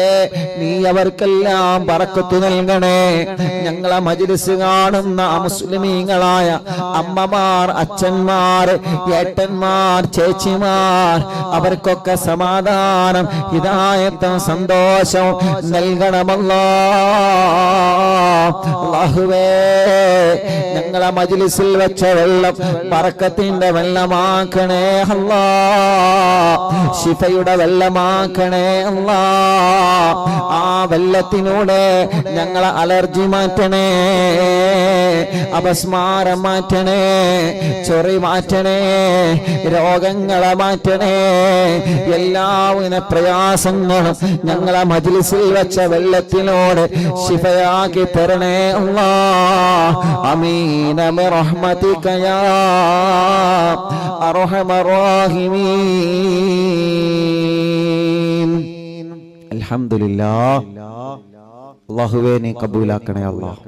നീ അവർക്കെല്ലാം ബറക്കത്ത് നൽകണേ. ഞങ്ങളെ മജ്ലിസ് കാണുന്ന മുസ്ലിമീങ്ങളായ അമ്മമാർ, അച്ഛന്മാർ, ഏട്ടന്മാർ, ചേച്ചിമാർ, അവർക്കൊക്കെ സമാധാനം, ഹിദായത്തും സന്തോഷവും നൽകണമല്ലാ. അല്ലാഹുവേ ഞങ്ങളെ മജ്ലിസിൽ വെച്ച വെള്ളം ബറക്കത്തിന്റെ വെള്ളമാക്കണേ അല്ലാ, ശിഫയുടെ വെള്ളമാക്കണേ അല്ലാ. ആ വെള്ളത്തിനൂടെ ഞങ്ങളെ അലർജി മാറ്റണേ, അപസ്മാരം മാറ്റണേ, ചൊറി മാറ്റണേ, രോഗങ്ങളെ മാറ്റണേ. എല്ലാവിധ പ്രയാസങ്ങളും ഞങ്ങളെ മജ്ലിസിൽ വെച്ച വെള്ളത്തിനോട് ശിഫയാക്കി തരണേ അല്ലാ. ആമീൻ ബിറഹ്മതിക യാ അർഹമർ റഹീമീൻ. അൽഹംദുലില്ലാഹ്. അല്ലാഹുവേ നീ കബൂലാക്കണേ അല്ലാഹ്.